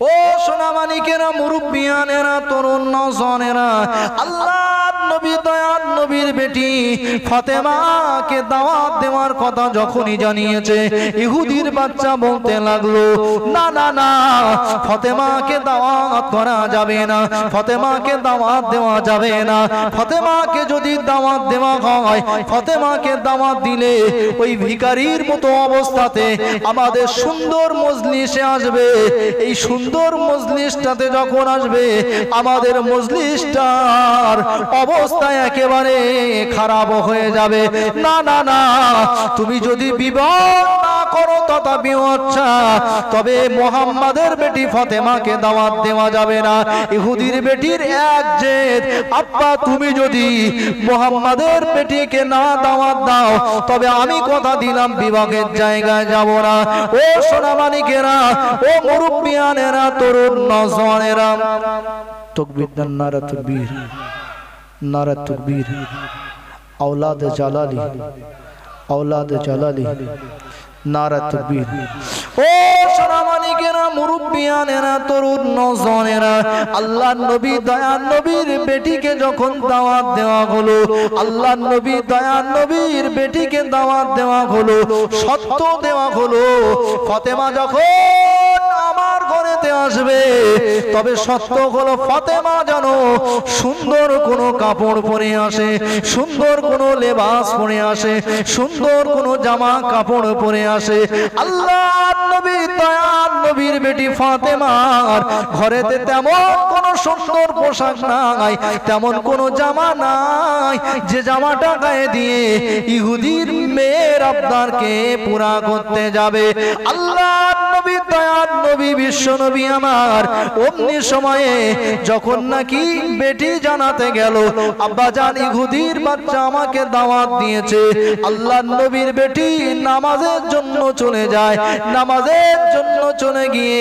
ও সোনামানিকেরা, মুরব্বিয়ানেরা, তরুণ নওজওয়ানেরা, আল্লাহর নবী দয়ার নবীর বেটি ফাতেমাকে দাওয়াত দেওয়ার কথা যখনই জানিয়েছে, ইহুদির বাচ্চা বলতে লাগলো, না না না, ফাতেমাকে দাওয়াত করা যাবে না, ফাতেমাকে দাওয়াত দেওয়া যাবে না। ফাতেমাকে যদি দাওয়াত দেওয়া হয়, ফাতেমাকে দাওয়াত দিলে ওই ভিখারির মতো অবস্থাতে আমাদের সুন্দর মজলিসে আসবে। এই সুন্দর মজলিসটাতে যখন আসবে, আমাদের মজলিসটার অবস্থা একেবারে খারাপ হয়ে যাবে। না না না, তুমি যদি বিবাহ না করো তথাপি আচ্ছা, তবে মুহাম্মাদের বেটি ফাতেমাকে দাওয়াত দেওয়া যাবে না। ইহুদির বেটির এক জেদ, আব্বা তুমি যদি মুহাম্মাদের বেটিকে না দাওয়াত দাও, তবে আমি কথা দিলাম বিবাহের জায়গায় যাব না। ও সোনামানিকেরা, ও মুরব্বিয়ানেরা, তরুণ নওজওয়ানেরা, তাকবীর দেন, নারা তাকবীর, নারা তাকবীর। औलाद জালালি, औलाद জালালি, নারা তাকবীর। ও সোনামানিকেরা, মুরব্বিয়ানেরা, তরুণ নওজওয়ানেরা, আল্লাহর নবী দয়ার নবীর বেটিকে যখন দাওয়াত দেওয়া হলো, আল্লাহর নবী দয়ার নবীর বেটিকে দাওয়াত দেওয়া হলো, সত্য দেওয়া হলো, ফাতেমা যখন আমার ঘরেতে আসবে, তবে সত্য হলো ফাতেমা যেন সুন্দর কোনো কাপড় পরে আসে, সুন্দর কোনো লেবাস পরে আসে, সুন্দর কোনো জামা কাপড় পরে আসে। আল্লাহর নবী দয়ার নবীর বেটি ফাতেমার ঘরেতে তেমন কোন সুন্দর পোশাক নাই, তেমন কোন জামা নাই যে জামাটা গায়ে দিয়ে ইহুদির মেয়ের আবদারকে পুরা করতে যাবে। আল্লাহর নবী দয়ার নবী বিশ্ব নবী আমার অমনি সময়ে যখন নাকি বেটি জানাতে গেল, আব্বা জান ইহুদির বাচ্চা আমাকে দাওয়াত দিয়েছে, আল্লাহর নবীর বেটি নামাজের জন্য চলে যায়। নামাজের জন্য চলে গিয়ে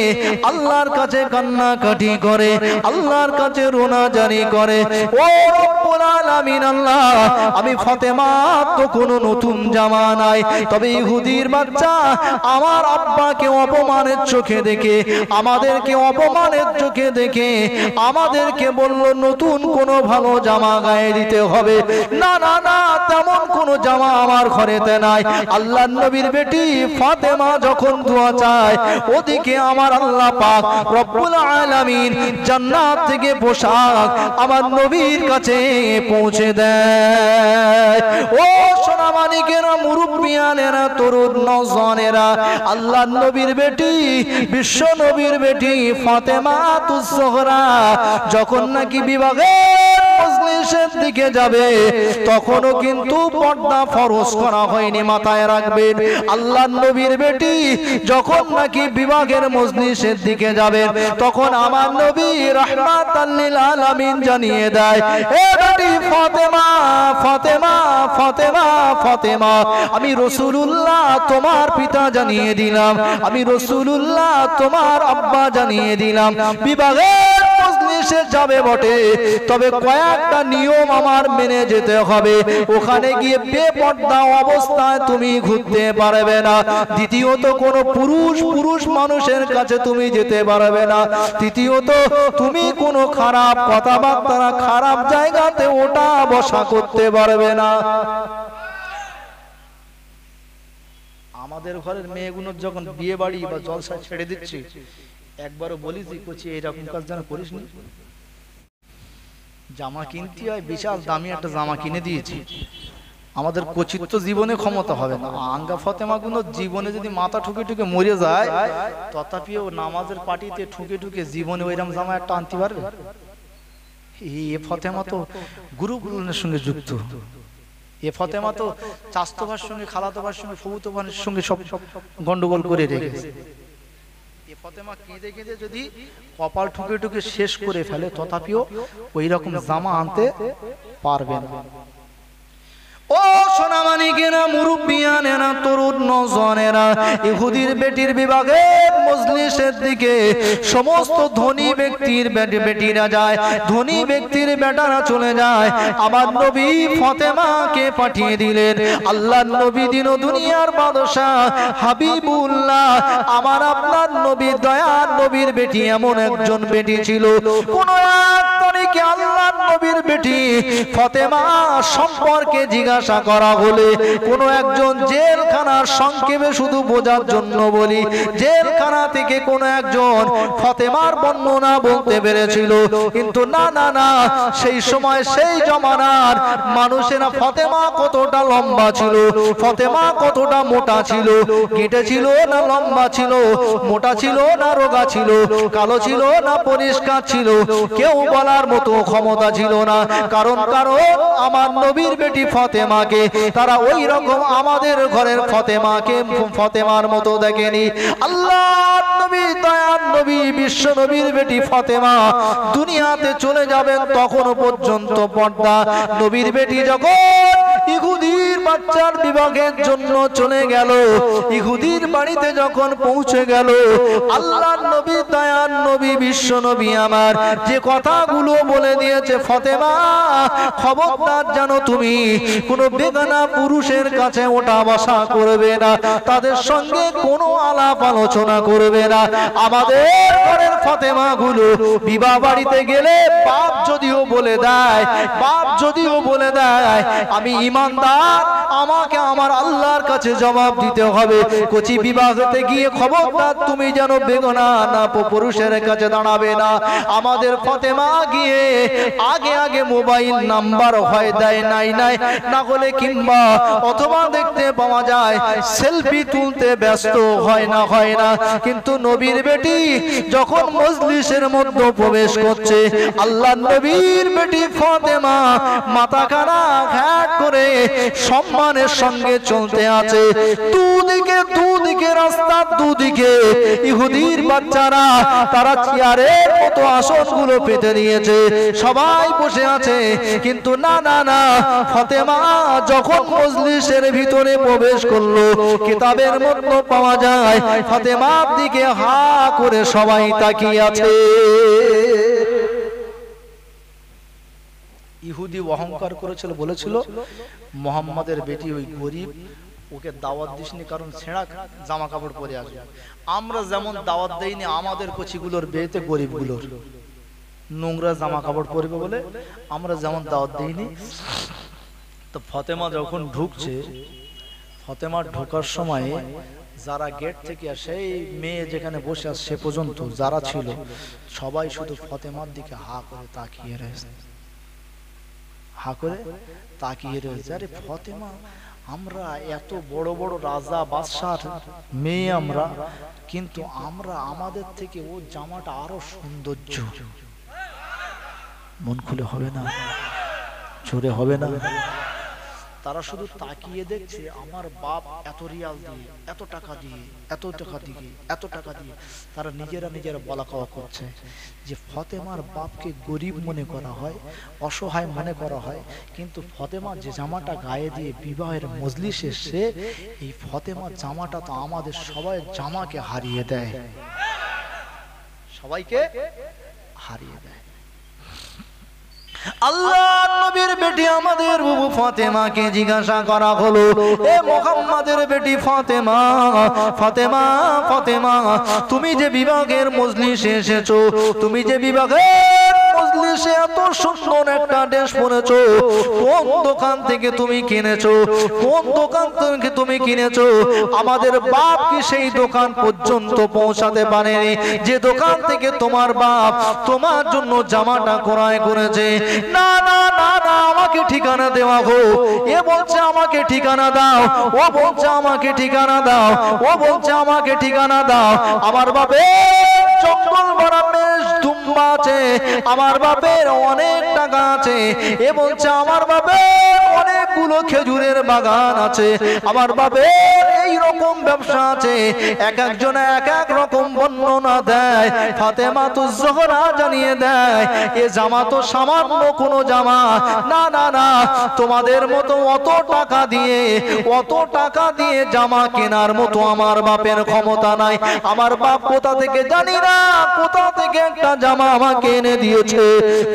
আল্লাহর কাছে কান্নাকাটি করে, আল্লাহর কাছে রোনাজারি করে, ও রব্বুল আলামিন আল্লাহ, আমি ফাতেমা তো কোনো নতুন জামা নাই, তবে ইহুদির বাচ্চা আমার আব্বাকে অপমানের চোখে দেখে, আমাদেরকে অপমানের চোখে দেখে আমাদেরকে বলল নতুন কোনো ভালো জামা গায়ে দিতে হবে। না না না, তেমন কোনো জামা আমার ঘরেতে নাই। আল্লাহর নবীর বেটি ফাতেমা যখন দোয়া চায়, ওদিকে আমার আল্লাহ পাক রব্বুল আলামিন জান্নাত থেকে পোশাক আমার নবীর কাছে পৌঁছে দেয়। ও সোনামানিকেরা, মুরব্বিয়ানেরা, তরুণ নওজওয়ানেরা, আল্লাহর নবীর বেটি বিশ্ব নবীর বেটি ফাতেমাতুজ জোহরা যখন নাকি বিবাহের মজলিসের দিকে যাবে, তখনও কিন্তু পর্দা ফরজ করা হয়নি, মাথায় রাখবেন। আল্লাহর নবীর বেটি যখন নাকি বিবাহের মজলিসের দিকে যাবে, তখন আমার নবী রাহমাতাল লিল আলামিন জানিয়ে দেয়, এ বেটি ফাতেমা, ফাতেমা, ফাতেমা, ফাতেমা, আমি রাসূলুল্লাহ তোমার পিতা জানিয়ে দিলাম, আমি রাসূলুল্লাহ তোমার আব্বা জানিয়ে দিলাম, বিবাহের মজলিসে যাবে বটে, তবে কয়েকটা নিয়ম আমার মেনে যেতে হবে। ওখানে গিয়ে বেপর্দা অবস্থায় তুমি ঘুরতে পারবে না। দ্বিতীয়ত, কোন পুরুষ মানুষের কাছে তুমি যেতে পারবে না। তৃতীয়ত, তুমি কোনো খারাপ কথাবার্তা, খারাপ জায়গাতে ওঠা বসা করতে পারবে না। আমাদের ঘরের মেয়েগুলোর যখন বিয়ে বাড়ি বা জলসা ছেড়ে দিচ্ছি, একবারও বলি যে কোচি এরকম কাজ যেন করিস না। জামা কিনতে হয়, বিশাল দামি একটা জামা কিনে দিয়েছি, আমাদের কোচির তো জীবনে ক্ষমতা হবে না। আঙ্গা ফাতেমাগুলো জীবনে যদি মাথা ঠুকে ঠুকে মরে যায়, তথাপিও নামাজের পার্টিতে ঠুকে ঠুকে জীবনে ওইরকম জামা একটা আনতে পারবে? এ ফাতেমা তো গুরুগুলোর সঙ্গে যুক্ত, এ ফাতেমা তো চাচাতো ভাইয়ের সঙ্গে, খালাতো ভাইয়ের সঙ্গে, ফুফুতো ভাইয়ের সঙ্গে সব গন্ডগোল করে রেখেছে। এ ফাতেমা কেঁদে কেঁদে যদি কপাল ঠুকে ঠুকে শেষ করে ফেলে, তথাপিও ওই রকম জামা আনতে পারবে না। ও সোনামানিকেরা, মুরব্বিয়ানেরা, তরুণ নওজওয়ানেরা, ইহুদির বেটির বিভাগের মজলিসের দিকে সমস্ত ধনী ব্যক্তির বেটিরা যায়, ধনী ব্যক্তির বেটারা চলে যায়। আমার নবী ফাতেমাকে পাঠিয়ে দিলেন। আল্লাহর নবী দিন ও দুনিয়ার বাদশা হাবিবুল্লাহ, আমার আপনার নবী দয়ার নবীর বেটি এমন একজন বেটি ছিল, কোন এক তারিখে আল্লাহর নবীর বেটি ফাতেমা সম্পর্কে জিজ্ঞাসা করা হলে কোন একজন জেলখানার সংক্ষেপে শুধু বোঝার জন্য বলি, জেলখানা থেকে কোন একজন ফাতেমার বর্ণনা বলতে পেরেছিল, কিন্তু না না না, সেই সময় সেই জমানার মানুষেরা ফাতেমা কতটা লম্বা ছিল, ফাতেমা কতটা মোটা ছিল, কেটে ছিল না লম্বা ছিল, মোটা ছিল না রোগা ছিল, কালো ছিল না পরিষ্কার ছিল, কেউ বলার মতো ক্ষমতা ছিল না। কারণ আমার নবীর বেটি ফাতেমাকে তারা ওই রকম আমাদের ঘরের ফাতেমাকে ফাতেমার মতো দেখেনি। আল্লাহর নবী দয়ার নবী বিশ্ব নবীর বেটি ফাতেমা দুনিয়াতে চলে যাবেন, তখন পর্যন্ত পর্দা। নবীর বেটি যখন ইহুদির বাচ্চার বিভাগের জন্য চলে গেল, ইহুদির বাড়িতে যখন পৌঁছে গেল, আল্লাহর নবী দয়ার নবী বিশ্ব নবী আমার যে কথাগুলো বলে দিয়েছে, ফাতেমা খবরদার জানো তুমি কোনো বেগানা পুরুষের কাছে ওঠা বসা করবে না, তাদের সঙ্গে কোনো আলাপ আলোচনা করবে না। আমাদের ঘরের ফাতেমা গুলো বিবাহ বাড়িতে গেলে বাপ যদিও বলে দেয়, বাপ যদিও বলে দেয় আমি ইমানদার, আমাকে আমার আল্লাহর কাছে জবাব দিতে হবে, কচি বিবাহতে গিয়ে খবরদার তুমি যেন বেগানা না পুরুষের কাছে দাঁড়াবে না। আমাদের ফাতেমা গিয়ে আগে আগে মোবাইল নাম্বার হয় দেয় নাই নাই না হলে কিংবা অথবা দেখতে পাওয়া যায় সেলফি তুলতে ব্যস্ত হয় না। কিন্তু নবীর বেটি যখন মজলিসের মধ্যে প্রবেশ করছে, আল্লাহর নবীর বেটি ফাতেমা মাথা খানা ঘাট করে সম্মানের সঙ্গে চলতে আছে। দুদিকে রাস্তা, দুদিকে ইহুদির বাচ্চারা তারা চেয়ারের মতো আসনগুলো পেতে নিয়েছে, সবাই বসে আছে। কিন্তু না না না, ফাতেমা যখন মজলিসের ভিতরে প্রবেশ করলো, কিতাবের মধ্যে পাওয়া যায় ফাতেমার দিকে হা করে সবাই তাকিয়ে আছে। ইহুদি অহংকার করেছিল, বলেছিল মুহাম্মাদের বেটি ওই গরিব, ওকে দাওয়াত দিসনি, কারণ ছেঁড়া জামা কাপড় পরে আসবে। আমরা যেমন দাওয়াত দেইনি আমাদের কচিগুলোর বিয়েতে গরিবগুলোর নোংরা জামা কাপড় পরবে বলে আমরা যেমন দাওয়াত দেইনি। তো ফাতেমা যখন ঢুকছে, ফাতেমার ঢোকার সময় যারা গেট থেকে সেই মেয়ে যেখানে বসে আছে সে পর্যন্ত যারা ছিল সবাই শুধু ফাতেমার দিকে হা করে তাকিয়ে রয়েছে, হা করে তাকিয়ে রয়েছে। আরে ফাতেমা, আমরা এত বড় বড় রাজা বাদশার মেয়ে আমরা, কিন্তু আমরা আমাদের থেকে ও জামাটা আরো সৌন্দর্য। মন খুলে হবে না, জোরে হবে না। তারা শুধু তাকিয়ে দেখছে, আমার বাপ এত রিয়াল দিয়ে, এত টাকা দিয়ে, এত টাকা দিয়ে, এত টাকা দিয়ে। তারা নিজেরা বলা কওয়া করছে যে ফাতেমার বাপকে গরিব মনে করা হয়, অসহায় মনে করা হয়, কিন্তু ফাতেমা যে জামাটা গায়ে দিয়ে বিবাহের মজলিসে এসে, এই ফাতেমার জামাটা তো আমাদের সবাই জামাকে হারিয়ে দেয়, সবাইকে হারিয়ে দেয়। আল্লাহর নবীর বেটি আমাদের বুবু ফাতেমাকে জিজ্ঞাসা করা হলো, এ মুহাম্মাদের বেটি ফাতেমা, ফাতেমা ফাতেমা, তুমি যে বিভাগের মজলিসে এসেছো, তুমি যে বিভাগের মজলিসে এত সুন্দর একটা ড্রেস পরেছো, কোন দোকান থেকে তুমি কিনেছো, কোন দোকান থেকে তুমি কিনেছো? আমাদের বাপ কি সেই দোকান পর্যন্ত পৌঁছাতে পারেনি যে দোকান থেকে তোমার বাপ তোমার জন্য জামাটা ক্রয় করেছে? না না না না, আমাকে ঠিকানা দেওয়া গো। এ বলছে আমাকে ঠিকানা দাও, ও বলছে আমাকে ঠিকানা দাও, ও বলছে আমাকে ঠিকানা দাও। আমার বাপের জঙ্গল ভরা বেশ দুম্বা আছে, আমার বাপের অনেক টাকা আছে। এ বলছে আমার বাপের অনেকগুলো খেজুরের বাগান আছে, আমার বাপের এই রকম ব্যবসা আছে, এক একজন এক এক রকম বর্ণনা দেয়। ফাতেমাতুজ জোহরা জানিয়ে দেয় এ জামা তো সামান্য কোনো জামা না, না না, তোমাদের মতো অত টাকা দিয়ে জামা কেনার মতো আমার বাপের ক্ষমতা নাই। আমার বাপ কোথা থেকে জানি না, কোথা থেকে একটা জামা আমাকে এনে দিয়েছে,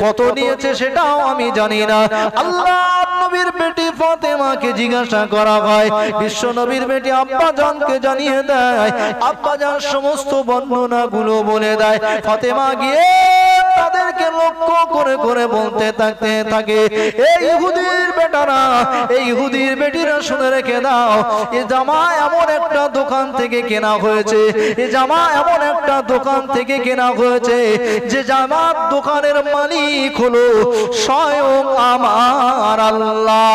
কত নিয়েছে সেটাও আমি জানি না। আল্লাহ নবীর বেটি ফাতেমাকে জিজ্ঞাসা করা হয়, বিশ্ব নবীর বেটি আব্বা জানকে জানিয়ে দেয়, আব্বা জান সমস্ত বর্ণনাগুলো বলে দেয়। ফাতেমা গিয়ে তাদেরকে লক্ষ্য করে করে বলতে থাকে, এই ইহুদির বেটারা, এই ইহুদির বেটিরা শুনে রেখে দাও, এই জামা এমন একটা দোকান থেকে কেনা হয়েছে, এই জামা এমন একটা দোকান থেকে কেনা হয়েছে যে জামার দোকানের মালিক হলো স্বয়ং আমার আল্লাহ।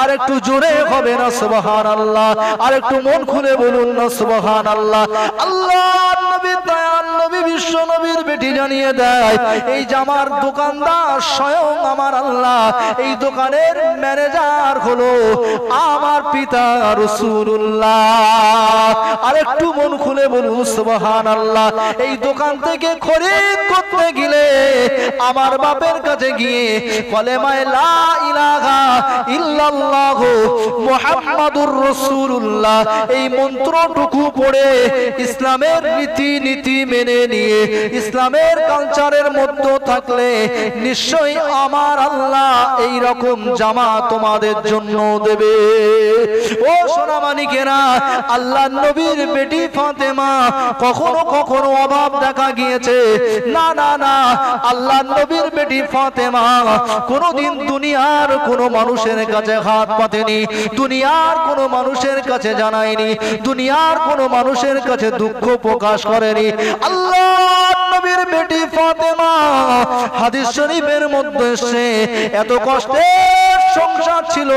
আর একটু জোরে হবে না সুবহানাল্লাহ, আর একটু মন খুলে বলুন না সুবহানাল্লাহ। আল্লাহর নবী দয়াল নবী বিশ্ব নবীর বেটি জানিয়ে দেয় এই জামার দোকানদার স্বয়ং আমার আল্লাহ, এই দোকানের ম্যানেজার হলো আমার পিতা রাসূলুল্লাহ। আর একটু মন খুলে বলুন সুবহানাল্লাহ। এই দোকান থেকে খরিদ করতে গেলে আমার বাপের কাছে গিয়ে কলেমায়ে লা ইলাহা ইল্লাল্লাহ মুহাম্মাদুর রাসূলুল্লাহ এই মন্ত্রটুকু পড়ে ইসলামের রীতি মেনে নিয়ে ইসলামের কালচারের মধ্যে থাকলে নিশ্চয়ই আমার আল্লাহ এই রকম জামা তোমাদের জন্য দেবে। ও সোনা মানিকেরা, আল্লাহর নবীর বেটি ফাতেমা কখনো কখনো অভাব দেখা গিয়েছে, না না না, আল্লাহর নবীর বেটি ফাতেমা কোনোদিন দুনিয়ার কোনো মানুষের কাছে হাত পাতেনি, দুনিয়ার কোনো মানুষের কাছে জানায়নি, দুনিয়ার কোনো মানুষের কাছে দুঃখ প্রকাশ করেনি। আল্লাহর নবীর বেটি ফাতেমা হাদিস শরীফের মধ্যে সে এত কষ্টের সংসার ছিল,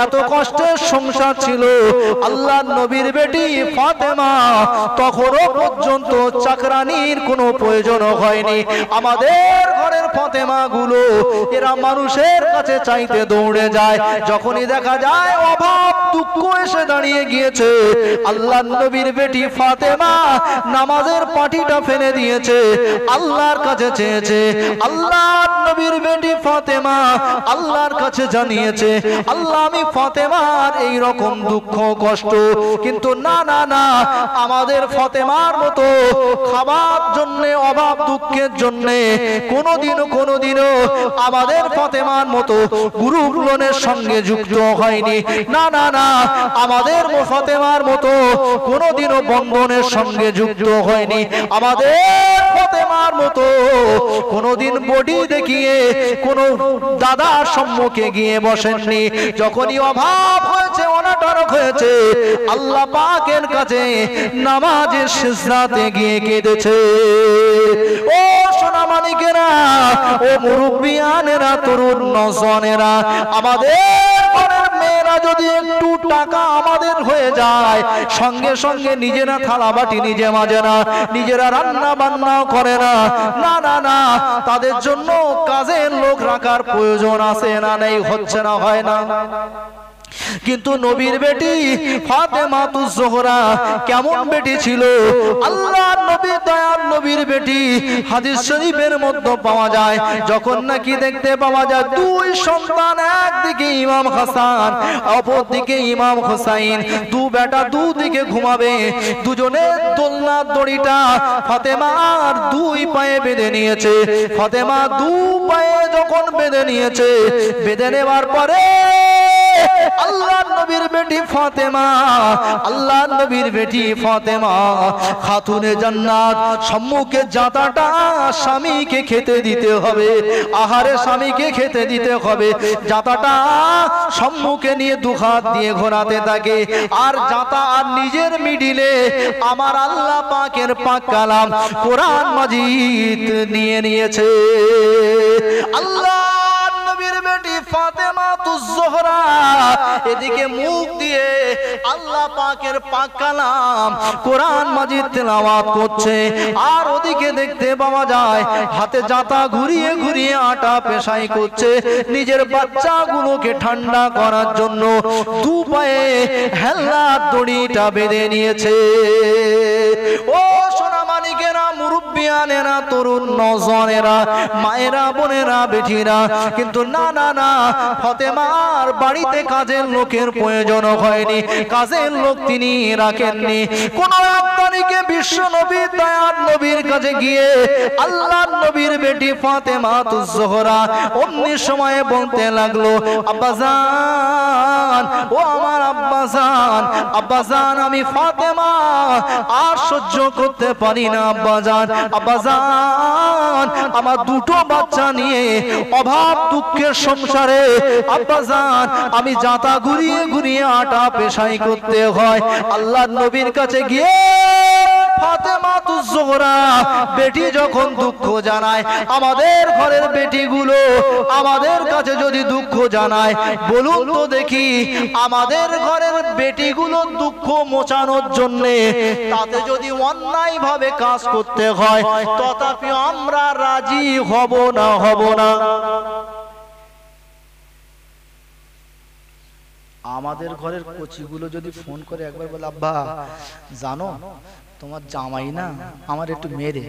এত কষ্টের সংসার ছিল, আল্লাহর নবীর বেটি ফাতেমা তখনও পর্যন্ত চাকরানির কোনো প্রয়োজন হয়নি। আমাদের ঘরের ফাতেমা গুলো এরা মানুষের কাছে চাইতে দৌড়ে যায়, যখনই দেখা যায় অভাব দুঃখ এসে দাঁড়িয়ে গিয়েছে, আল্লাহর নবীর বেটি ফাতেমা নামাজের পাটিটা ফেলে দিয়েছে, আল্লাহর কাছে চেয়েছে। আল্লাহর নবীর বেটি ফাতেমা আল্লাহর কাছে জানিয়েছে, আল্লাহ আমি ফাতেমার এই রকম দুঃখ কষ্ট, কিন্তু না না না, আমাদের ফাতেমার মতো খাবার জন্য অভাব দুঃখের জন্য কোনোদিনও আমাদের ফাতেমার মতো গ্রুপ লোনের সঙ্গে যুক্ত হয়নি, না না না, আমাদের ফাতেমার মতো কোনোদিনও বন্ধনের সঙ্গে যুক্ত হয়নি, আমাদের ফাতেমার মতো কোনোদিন বডি দেখিয়ে কোনো দাদার সম্মুখে গিয়ে বসেননি। যখনই অভাব হয়েছে, অনাটন হয়েছে, আল্লাহ পাকের কাছে নামাজের সিজদাতে গিয়ে কেঁদেছে। ও সোনা মানিকেরা, ও মুরব্বিয়ানেরা, তরুণ নওজওয়ানেরা, আমাদের ঘরের মেয়েরা যদি একটু টাকা আমাদের হয়ে যায়, সঙ্গে সঙ্গে নিজেরা থালা বাটি নিজে মাজে না, নিজেরা রান্না বান্নাও করে না, না না না, তাদের জন্য কাজের লোক রাখার প্রয়োজন আছে না নেই, হচ্ছে না, হয় না। কিন্তু নবীর বেটি ফাতেমাতুজ জোহরা কেমন বেটি ছিল, আল্লাহর নবী দয়ার নবীর বেটি হাদিস শরীফের মধ্যে পাওয়া যায়, যখন নাকি দেখতে পাওয়া যায় দুই সন্তান, একদিকে ইমাম হাসান অপরদিকে ইমাম হুসাইন, দু বেটা দুদিকে ঘুমাবে, দুজনের দোলনার দড়িটা ফাতেমার দুই পায়ে বেঁধে নিয়েছে। ফাতেমা দু পায়ে যখন বেঁধে নিয়েছে, বেঁধে নেওয়ার পরে আল্লাহর নবীর বেটি ফাতেমা, আল্লাহর নবীর বেটি ফাতেমা খাতুনে জান্নাত সম্মুখে জাতাটা স্বামীকে খেতে দিতে হবে, আহারে স্বামীকে খেতে দিতে হবে, জাতাটা সম্মুখে নিয়ে দুহাত দিয়ে ঘোরাতে থাকে, আর জাতা আর নিজের মিডিলে আমার আল্লাহ পাকের পাক কালাম কোরআন মাজিদ নিয়ে নিয়েছে। আল্লাহর নবীর বেটি ফাতেমাতুজ জোহরা এদিকে মুখ দিয়ে আল্লাহ পাকের পাক কালাম কোরআন মাজিদ তেলাওয়াত করছে, আর ওদিকে দেখতে পাওয়া যায় হাতে জাতা ঘুরিয়ে ঘুরিয়ে আটা পেশাই করছে নিজের বাচ্চাগুলোকে ঠান্ডা করার জন্য। দু পায়ে হেল্লার দড়িটা বেঁধে নিয়েছে। ও সোনামানিকেরা, মুরব্বিয়ানেরা, তরুণ নওজওয়ানেরা, মায়েরা, বোনেরা, বেটিরা, কিন্তু না না না, ফাতেমার বাড়িতে কাজের লোকের প্রয়োজন হয়নি, কাজের লোক তিনি রাখেননি। কোন এক তারিখে বিশ্ব নবী দয়ার নবীর কাছে গিয়ে আল্লাহর নবীর বেটি ফাতেমাতুজ জোহরা অমনি সময়ে বলতে লাগলো, আব্বাজান, ও আমার আব্বাজান, আব্বাজান, আমি ফাতেমা আর সহ্য করতে পারি না আব্বাজান, আব্বাজান, আমার দুটো বাচ্চা নিয়ে অভাব দুঃখের সংসারে আব্বাজান আমি জাতা ঘুরিয়ে ঘুরিয়ে আটা পেশাই করতে হয়। আল্লাহর নবীর কাছে গিয়ে ফাতেমাতুজ জোহরা বেটি যখন দুঃখ জানায়, আমাদের ঘরের বেটিগুলো আমাদের কাছে যদি দুঃখ জানায়, বলুন তো দেখি, আমাদের ঘরের বেটিগুলো দুঃখ মোচানোর জন্য তাতে যদি অন্যায় ভাবে কাজ করতে হয়, তথাপি আমরা রাজি হব না, হব না। আমাদের ঘরের কচিগুলো যদি ফোন করে একবার বলে, আব্বা জানো তোমার জামাই না আমার একটু মেরে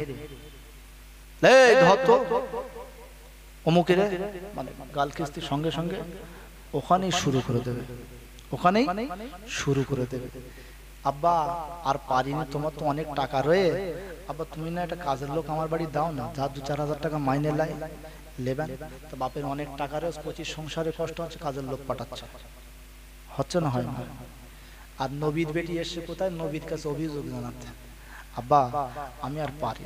অমুকের মানে গাল কিস্তির সঙ্গে সঙ্গে ওখানেই শুরু করে দেবে, ওখানেই শুরু করে দেবে। আব্বা আর পারিনি, তোমার তো অনেক টাকা রয়ে, আব্বা তুমি না একটা কাজের লোক আমার বাড়ি দাও না, যা 2-4 হাজার টাকা মাইনে লেবেন। তো বাপের অনেক টাকা রয়ে, 25 সংসারে কষ্ট হচ্ছে, কাজের লোক পাঠাচ্ছে, হচ্ছে না, হয় না। আর নবীর বেটি এসে কোথায়, নবীর কাছে অভিযোগ জানাতে, আব্বা আমি আর পারি,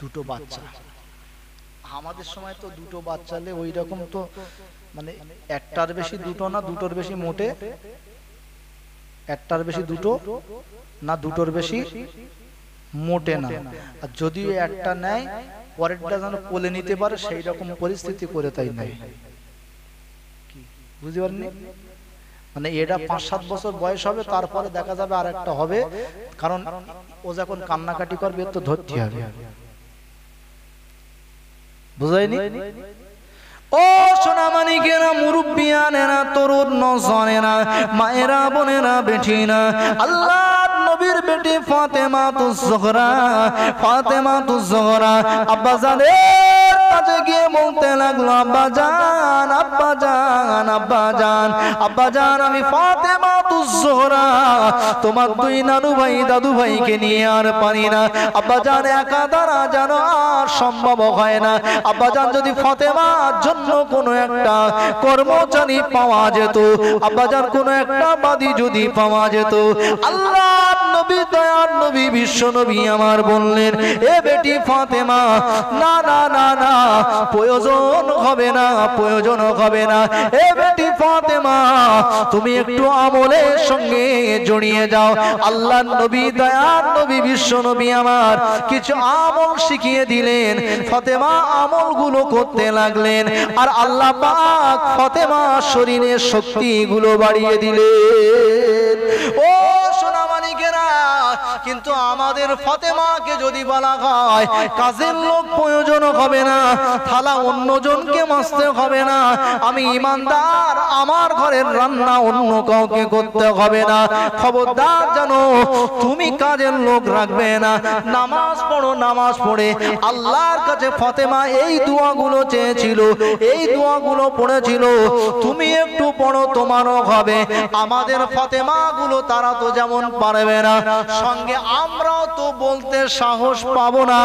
দুটো বাচ্চা। আমাদের সময় তো দুটো বাচ্চা হলে ওই রকম তো মানে একটার বেশি দুটো না, দুটোর বেশি মোটে, একটার বেশি দুটো না, দুটোর বেশি মোটে না। আর যদিও একটা নেয়, পরেরটা যেন কোলে নিতে পারে সেই রকম পরিস্থিতি করে তাই নাই, বুঝতে পারেননি? মানে এটা 5-7 বছর বয়স হবে, তারপরে দেখা যাবে আর একটা হবে, কারণ ও যখন কান্নাকাটি করবে তো ধরতে হবে, বুঝাইনি? ও সোনামানিকেরা, মুরব্বিয়ানেরা, তরুণ নওজওয়ানেরা, মায়েরা, বোনেরা, বেটিরা, আল্লাহর নবীর বেটি ফাতেমাতুজ জোহরা, ফাতেমাতুজ জোহরা আব্বাজানের কাছে গিয়ে বলতে লাগলো, আব্বাজান, আব্বাজান, আব্বাজান, আব্বাজান, আমি ফাতেমাতুজ জোহরা তোমার 2 নানু ভাই দাদু ভাইকে নিয়ে আর পারি না আব্বাজান, একা দ্বারা যেন আর সম্ভব হয় না আব্বাজান, যদি ফাতেমার জন্য কোনো একটা কর্মচারী পাওয়া যেত আব্বাজান, কোনো একটা বাদী যদি পাওয়া যেত। আল্লাহর নবী দয়ার নবী বিশ্ব নবী আমার বললেন, এ বেটি ফাতেমা, না না না না, প্রয়োজন হবে না, প্রয়োজন হবে না, এ বেটি ফাতেমা তুমি একটু আমলের সঙ্গে জড়িয়ে যাও। আল্লাহর নবী দয়ার নবী বিশ্ব নবী আমার কিছু আমল শিখিয়ে দিলেন, ফাতেমা আমলগুলো করতে লাগলেন, আর আল্লাহ পাক ফাতেমার শরীরের শক্তিগুলো বাড়িয়ে দিলেন। ও সোনামানিকেরা, কিন্তু আমাদের ফাতেমাকে যদি বলা হয় কাজের লোক প্রয়োজন হবে না, থালা অন্যজনকে মাজতে হবে না, আমি ইমানদার, আমার ঘরের রান্না অন্য কাউকে করতে হবে না, খবরদার জানো তুমি কাজের লোক রাখবে না, নামাজ পড়ো, নামাজ পড়ে আল্লাহর কাছে ফাতেমা এই দোয়াগুলো চেয়েছিল, এই দোয়াগুলো পড়েছিল, তুমি একটু পড়ো তোমারও হবে। আমাদের ফাতেমা গুলো তারা তো যেমন পারবে না, সঙ্গে আমরাও তো বলতে সাহস পাবো না,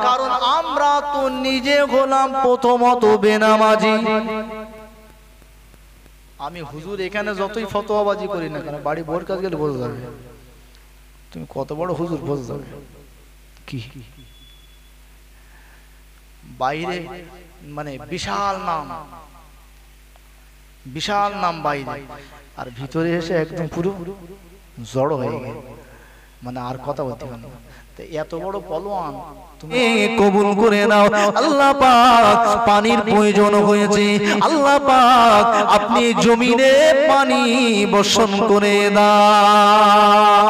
কারণ আমরা তো নিজে হলাম প্রথমত বেনামাজি। আমি হুজুর এখানে যতই ফতোয়াবাজি করি না কেন, বাড়ি বোর কাছে গেলে বোঝা যাবে তুমি কত বড় হুজুর, বোঝা যাবে কি বাইরে মানে বিশাল নাম, বিশাল নাম বাইরে, আর ভিতরে এসে একদম পুরো জড় হয়ে গেছে। মানে আর কথা বলতে পারি না। এত বড় পলোয়ান তুমি কবুল করে নাও আল্লাহ পাক। পানির প্রয়োজন হয়েছে আল্লাহ পাক, আপনি জমিনে পানি বর্ষণ করে দাও।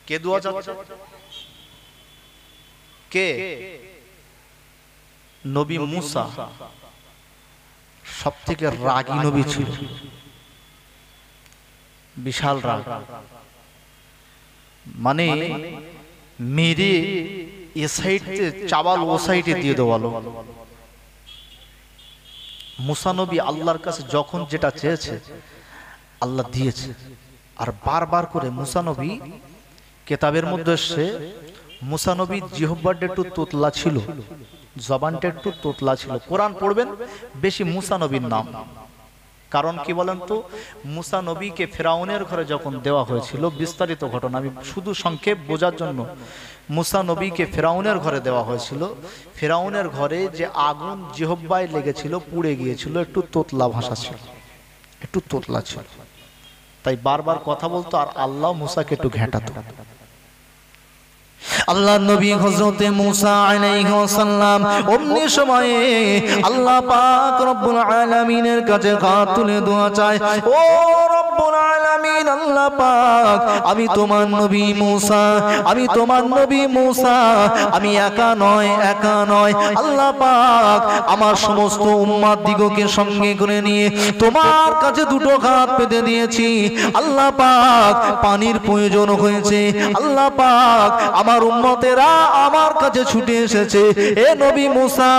কে দোয়া চাচ্ছে? কে? নবী মুসা সবথেকে রাগী নবী ছিল, বিশাল রাগ। মানে মেরে এ সাইডে চাবাল ও সাইডে দিয়ে দেওয়ালো। মুসা নবী আল্লাহর কাছে যখন যেটা চেয়েছে আল্লাহ দিয়েছে। আর বারবার করে মুসা নবী, কেতাবের মধ্যে এসছে মুসা নবীর জিহ্বাটা একটু তোতলা ছিল, জবানটা একটু তোতলা ছিল। কোরআন পড়বেন বেশি মুসা নবীর নাম। কারণ কি বলেন তো, মুসা নবীকে ফেরাউনের ঘরে যখন দেওয়া হয়েছিল, বিস্তারিত ঘটনা আমি শুধু সংক্ষেপ বোঝার জন্য, মুসা নবীকে ফেরাউনের ঘরে দেওয়া হয়েছিল। ফেরাউনের ঘরে যে আগুন জিহ্বায় লেগেছিল, পুড়ে গিয়েছিল, একটু তোতলা ভাষা ছিল, একটু তোতলা ছিল, তাই বারবার কথা বলতো। আর আল্লাহ মুসাকে একটু ঘেঁটাতো। আল্লাহ নবী হযরতে মুসা আলাইহিস সালাম অমনি সময়ে আল্লাহ পাক রব্বুল আলামিনের কাছে হাত তুলে দোয়া চায়, ও রব্বুল আলামিন আল্লাহ পাক, আমি তোমার নবী মুসা, আমি তোমার নবী মুসা, আমি একা নয় আল্লাহ পাক, আমার সমস্ত উম্মত দিগকে সঙ্গে করে নিয়ে তোমার কাছে দুটো হাত পেতে দিয়েছি। আল্লাহ পাক, পানির প্রয়োজন হয়েছে আল্লাহ পাক, আমার উম্মতেরা আমার কাছে ছুটে এসেছে। এ নবী মুসা,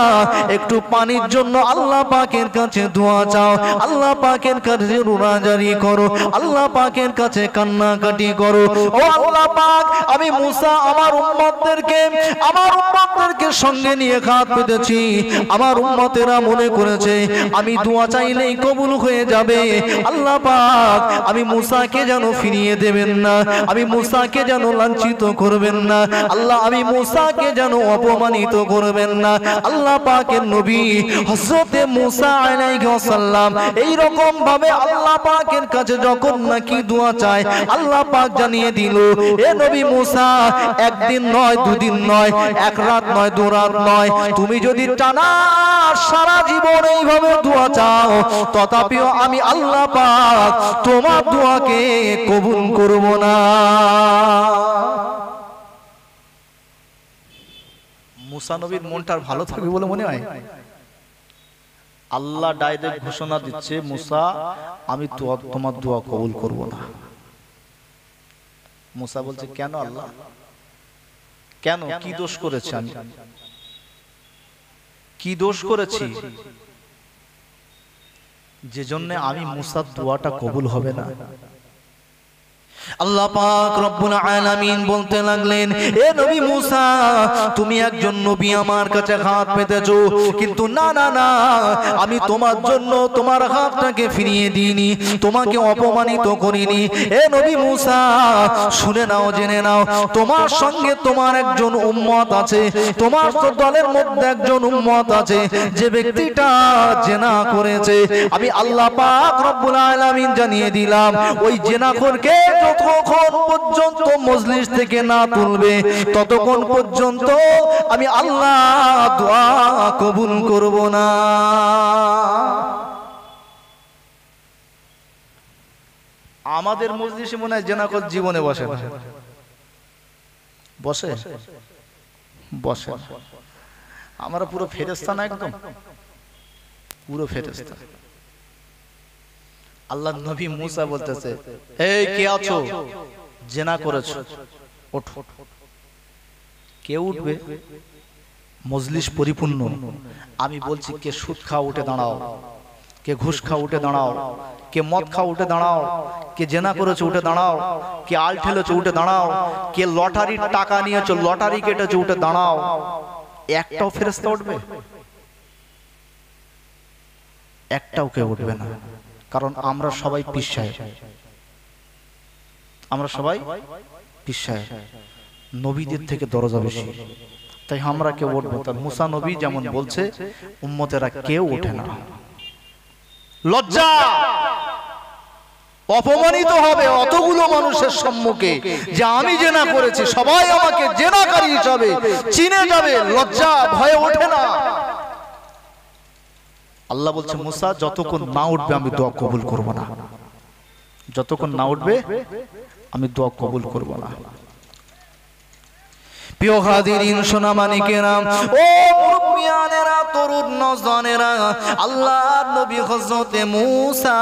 একটু পানির জন্য আল্লাহ পাকের কাছে দোয়া চাও, আল্লাহ পাকের কাছে রোনাজারি করো, আল্লাহ পাকের কাছে কান্নাকাটি করো। ও আল্লাহ পাক, আমি মুসা আমার উম্মতদেরকে সঙ্গে নিয়ে হাত পেতেছি। আমার উম্মতেরা মনে করেছে আমি দোয়া চাইলেই কবুল হয়ে যাবে। আল্লাহ পাক, আমি মুসাকে যেন ফিরিয়ে দেবেন না, আমি মুসাকে যেন লাঞ্ছিত করবেন না, আল্লাহ আমি মুসাকে যেন অপমানিত করবেন না। আল্লাহ পাকের নবী হযরতে মুসা আলাইহিস সালাম এই রকম ভাবে আল্লাহ পাকের কাছে যখন নাকি দোয়া চায়, আল্লাহ পাক জানিয়ে দিল, এ নবী মুসা, একদিন নয়, দুদিন নয়, এক রাত নয়, দু রাত নয়, তুমি যদি টানা সারা জীবন এইভাবে দোয়া চাও, তথাপিও আমি আল্লাহ পাক তোমার দোয়াকে কবুল করব না। মুসা নবীর মনটা ভালো থাকবে বলে মনে হয়? আল্লাহ ডাইরেক্ট ঘোষণা দিচ্ছে, মুসা আমি তোমার দোয়া কবুল করব না। মুসা বলছে, কেন আল্লাহ, কেন, কি দোষ করেছি আমি, কি দোষ করেছি যে জন্য আমি মুসার দোয়াটা কবুল হবে না? আল্লাহ পাক রব্বুল আলামিন বলতে লাগলেন, এ নবী মুসা, তুমি একজন নবী, আমার কাছে হাত পেতেছো, কিন্তু না না না, আমি তোমার জন্য তোমার হাতটাকে ফিরিয়ে দিইনি, তোমাকে অপমানিত করিনি। এ নবী মুসা, শুনে নাও, জেনে নাও, তোমার সঙ্গে তোমার একজন উম্মত আছে, তোমার তো দলের মধ্যে একজন উম্মত আছে, যে ব্যক্তিটা জেনা করেছে। আমি আল্লাহ পাক রব্বুল আলামিন জানিয়ে দিলাম, ওই জেনাখোরকে যতক্ষণ পর্যন্ত মজলিস থেকে না তুলবে, ততক্ষণ পর্যন্ত আমি আল্লাহ দোয়া কবুল করব না। আমাদের মজলিসে মনে হয় জেনাখোর জীবনে বসে না, বসে বসে আমরা পুরো ফেরেশতা না, একদম পুরো ফেরেশতা। আল্লাহ নবী মুসা বলতেছে, এই কে আছো, জেনা করেছো, ওঠো। কে উঠবে? মজলিস পরিপূর্ণ। আমি বলছি, কে সুদ খাও উঠে দাঁড়াও, কে ঘুষ খাও উঠে দাঁড়াও, কে মদ খাও উঠে দাঁড়াও, কে জেনা করেছো উঠে দাঁড়াও, কে আল ঠেলেছো উঠে দাঁড়াও, কে লটারির টাকা নিয়েছো, লটারি কেটেছো উঠে দাঁড়াও। একটাও ফেরেশতা উঠবে? একটাও কেউ উঠবে না। কারণ আমরা সবাই পীর সাহেব, আমরা সবাই পীর সাহেব, নবীদের থেকে দরজা বেশি, তাই আমরা কেউ উঠবো। তার মুসা নবী যেমন বলছে, উম্মতেরা কেউ ওঠে না। লজ্জা! অপমানিত হবে অতগুলো মানুষের সম্মুখে যে আমি জেনা করেছি, সবাই আমাকে জেনাকারী হিসাবে চিনে যাবে, লজ্জা ভয়ে ওঠে না। আল্লাহ বলছে মুসা যতক্ষণ না উঠবে আমি দোয়া কবুল করব না, যতক্ষণ না উঠবে আমি দোয়া কবুল করব না। প্রিয় হাজিরিন সোনা মানিকেরা, ও মুরব্বিয়ানেরা, তরুণ নওজওয়ানেরা, আল্লাহর নবী হযরতে মূসা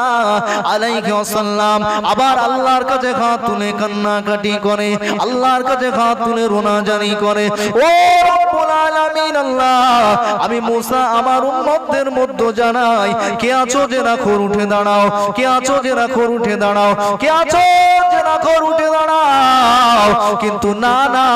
আলাইহিস সালাম আবার আল্লাহর কাছে হাত তুলে কান্নাকাটি করে, আল্লাহর কাছে হাত তুলে রোনাজারি করে, ও রব্বুল আলামিন আল্লাহ, আমি মূসা আমার উম্মতদের মধ্যে জানাই, কে আছো যে রাখোর উঠে দাঁড়াও, কে আছো যে রাখোর উঠে দাঁড়াও, কে আছো যে রাখোর উঠে দাঁড়াও। কিন্তু না না,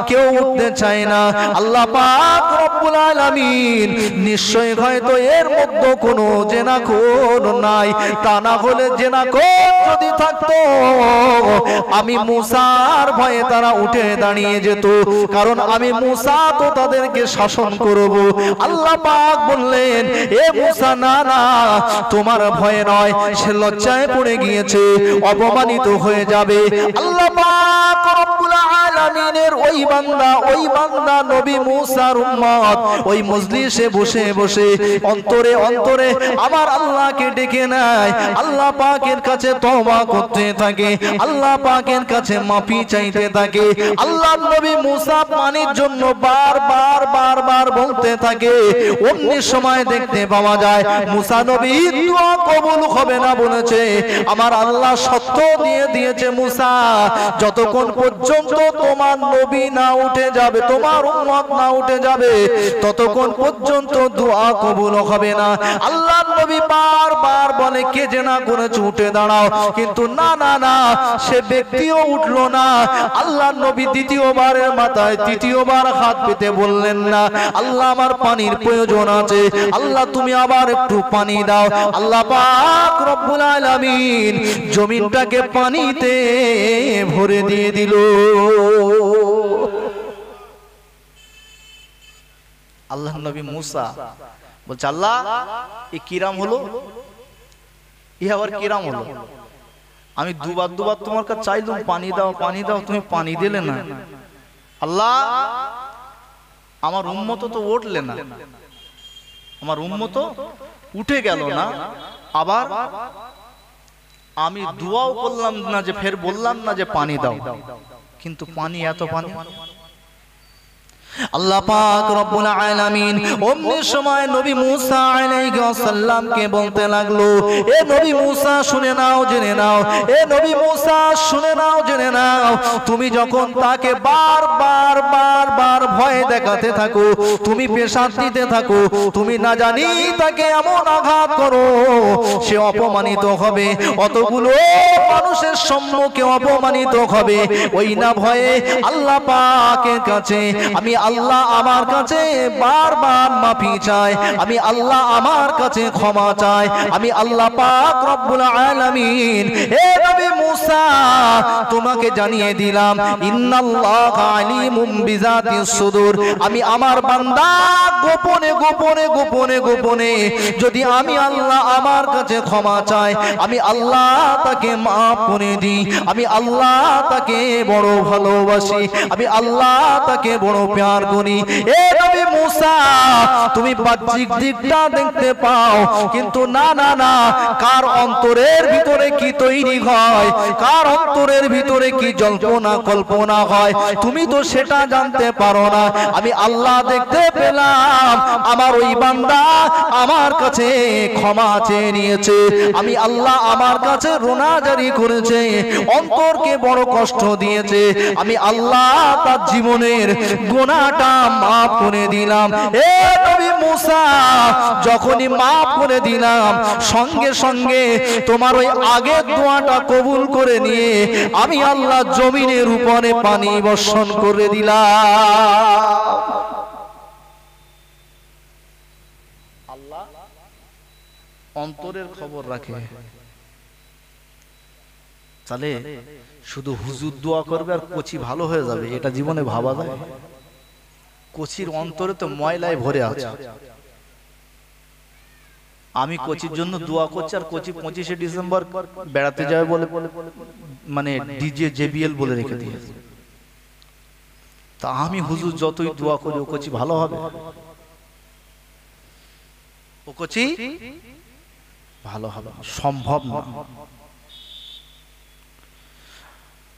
কেউ উঠতে চায় না। আল্লাহ পাক রব্বুল আলামিন নিশ্চয় হয়তো এর মধ্যে কোনো জেনাখোর নাই, তা না হলে জেনাখোর যদি থাকতো আমি মূসার ভয়ে তারা উঠে দাঁড়িয়ে যেত, কারণ আমি মূসা তো তাদেরকে শাসন করব। আল্লাহ পাক বললেন, এ মূসা না না, তোমার ভয়ে নয়, সে লজ্জায় পড়ে গিয়েছে, অপমানিত হয়ে যাবে। আল্লাহ পাক রব্বুল আলামিনের ওই বান্দা নবী মূসার উম্মত ওই মজলিসে বসে বসে অন্তরে অন্তরে আমার আল্লাহকে ডেকে নেয়, আল্লাহ পাকের কাছে তওবা করতে থাকে, আল্লাহ পাকের কাছে মাফি চাইতে থাকে। আল্লাহ নবী মূসা পানির জন্য বারবার বলতে থাকে। অমনি সময় দেখতে পাওয়া যায় মূসা নবী দোয়া কবুল হবে না বলেছে, আমার আল্লাহ সত্য দিয়ে দিয়েছে, মূসা যতক্ষণ পর্যন্ত তোমার নবী না উঠে যাবে, তোমার উম্মত না উঠে যাবে, ততক্ষণ পর্যন্ত দোয়া কবুল হবে না। আল্লাহ নবী বারবার বলে, কে জেনা করেছে উঠে দাঁড়াও, কিন্তু না না না, সে ব্যক্তিও উঠলো না। আল্লাহ নবী দ্বিতীয়বারের মাথায় তৃতীয়বার হাত পেতে বললেন, না আল্লাহ আমার পানির প্রয়োজন আছে, আল্লাহ তুমি আবার একটু পানি দাও। আল্লাহ পাক রব্বুল আলামিন জমিনটাকে পানিতে ভরে দিয়ে দিল। আল্লাহ নবী মূসা বলছে, আল্লাহ এ কিরাম হলো, এ আবার কিরাম হলো, আমি দুবার তোমার কাছে চাইলাম পানি দাও পানি দাও, তুমি পানি দিলে না। আল্লাহ আমার উম্মত তো উঠলে না, আমার উম্মত উঠে গেল না, আবার আমি দোয়াও করলাম না, যে ফের বললাম না যে পানি দাও, কিন্তু পানি এত পানি। আল্লাহ পাক রব্বুল আলামিন অমনি সময় নবী মূসা আলাইহিস সালামকে বলতে লাগলো, এ নবী মূসা শুনে নাও জেনে নাও, এ নবী মূসা শুনে নাও জেনে নাও, তুমি যখন তাকে বারবার ভয় দেখাতে থাকো, তুমি পেশাব দিতে থাকো, তুমি না জানি তাকে এমন আঘাত করো, সে অপমানিত হবে, অতগুলো মানুষের সম্মুখে অপমানিত হবে। ওই না ভয়ে আল্লাহ পাকের কাছে আমি আল্লাহ আমার কাছে বারবার মাফি চাই, আমি আল্লাহ আমার কাছে ক্ষমা চাই, আমি আল্লাহ পাক রব্বুল আলামিন। হে নবী মূসা, তোমাকে জানিয়ে দিলাম, ইন্নাল্লাহা আলিমুম বিযাতিস সুদূর, আমি আমার বান্দা গোপনে গোপনে গোপনে গোপনে যদি আমি আল্লাহ আমার কাছে ক্ষমা চাই, আমি আল্লাহ তাকে মাফ করে দিই, আমি আল্লাহ তাকে বড় ভালোবাসি, আমি আল্লাহ তাকে বড় প্যার করি। এ নবী মূসা, তুমি বাহ্যিক দিকটা দেখতে পাও, কিন্তু না না না, কার অন্তরের ভিতরে কি তৈরি হয়, কার অন্তরের ভিতরে কি জল্পনা কল্পনা হয়, তুমি তো সেটা জানতে পারো না। আমি আল্লাহ দেখতে পেলাম, আমার ওই বান্দা আমার কাছে ক্ষমা চেয়ে নিয়েছে, আমি আল্লাহ আমার কাছে রোনাজারি করেছে, অন্তরকে বড় কষ্ট দিয়েছে, আমি আল্লাহ তার জীবনের গুনাহটা মাফ করে দিলাম। এ নবী মূসা, যখনই মাফ করে দিলাম, সঙ্গে সঙ্গে তোমার ওই আগের দোয়াটা কবুল করে নিয়ে আমি আল্লাহ জমিনের উপরে পানি বর্ষণ করে দিলাম। আল্লাহ অন্তরের খবর রাখে। তাহলে শুধু হুজুর দোয়া করবে আর কচি ভালো হয়ে যাবে, এটা জীবনে ভাবা যায়? কচির অন্তরে তো ময়লায় ভরে আছে। আমি কোচির জন্য দোয়া করছি, আর কোচি 25শে ডিসেম্বর বেড়াতে যাবে বলে মানে ডিজে জেবিএল বলে রেখে দিয়েছে। তা আমি হুজুর যতই দোয়া করি ও কোচি ভালো হবে? ও কোচি ভালো হবে সম্ভব না।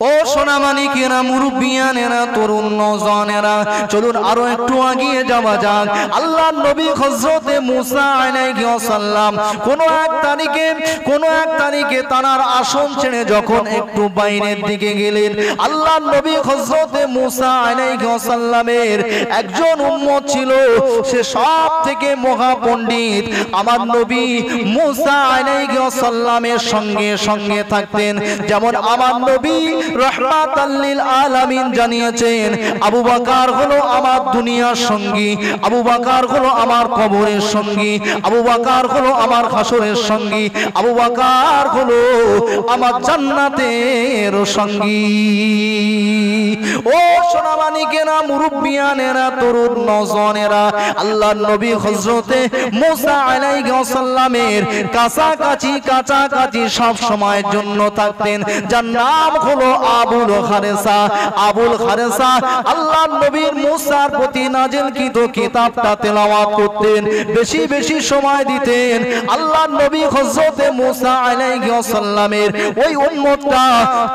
ও সোনামানিকেরা, মুরব্বিয়ানেরা, তরুণ নওজওয়ানেরা, চলুন আরো একটু আগিয়ে যাওয়া যাক। আল্লাহর নবী হযরতে মুসা আলাইহিস সালাম কোন এক তারিখে তার আসন ছেড়ে যখন একটু বাইরের দিকে গেলেন, আল্লাহর নবী হযরতে মুসা আলাইহিস সালামের একজন উম্মত ছিল, সে সব থেকে মহা পণ্ডিত। আমার নবী মুসা আলাইহিস সালামের সঙ্গে সঙ্গে থাকতেন। যেমন আমার নবী রাহমাতাল লিল আলামিন জানিয়েছেন, আবু বকর হলো আমার দুনিয়ার সঙ্গী, আবু বকর হলো আমার কবরের সঙ্গী, আবু বকর হলো আমার হাসরের সঙ্গী, আবু বকর হলো আমার জান্নাতের সঙ্গী। ও সোনামানিকেরা, মুরব্বিয়ানেরা, তরুণ নওজওয়ানেরা, আল্লাহর নবী হযরতে মুসা আলাইহিস সালামের কাছাকাছি সব সময়ের জন্য থাকতেন, যার নাম হলো আবুল খারেসা। আবুল খারেসা আল্লাহর নবীর মুসার প্রতি নাজিলকৃত কিতাবটা তেলাওয়াত করতেন, বেশি বেশি সময় দিতেন। আল্লাহর নবী হযরতে মুসা আলাইহিস সালামের ওই উম্মতটা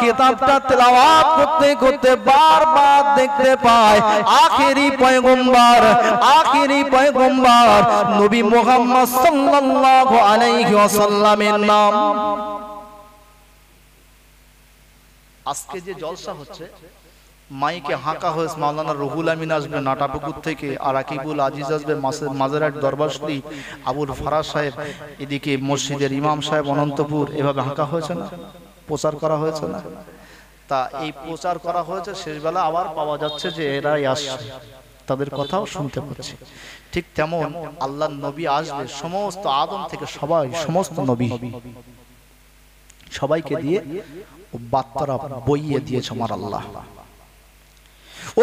কিতাবটা তেলাওয়াত করতে করতে বারবার দেখতে পায় আখেরি পয়গম্বর নবী মুহাম্মদ সাল্লাল্লাহু আলাইহি ওয়াসাল্লামের নাম। আজকে যে জলসা হচ্ছে, মাইকে হাঁকা হয়েছে, মাওলানা রুহুল আমিন আসবে নাটাপুকুর থেকে, আর আকিবুল আজিজ আসবে মাজারহাট দরবার শরীফ, আবুল ফারাজ সাহেব এদিকে মসজিদের ইমাম সাহেব অনন্তপুর, এভাবে হাঁকা হয়েছে না, প্রচার করা হয়েছে না? তা এই প্রচার করা হয়েছে, শেষবেলা আবার পাওয়া যাচ্ছে যে এরাই আসছে, তাদের কথাও শুনতে পাচ্ছি। ঠিক তেমন আল্লাহর নবী আসবে, সমস্ত আদম থেকে সমস্ত নবী সবাইকে দিয়ে বার্তারা বইয়ে দিয়েছে আমার আল্লাহ।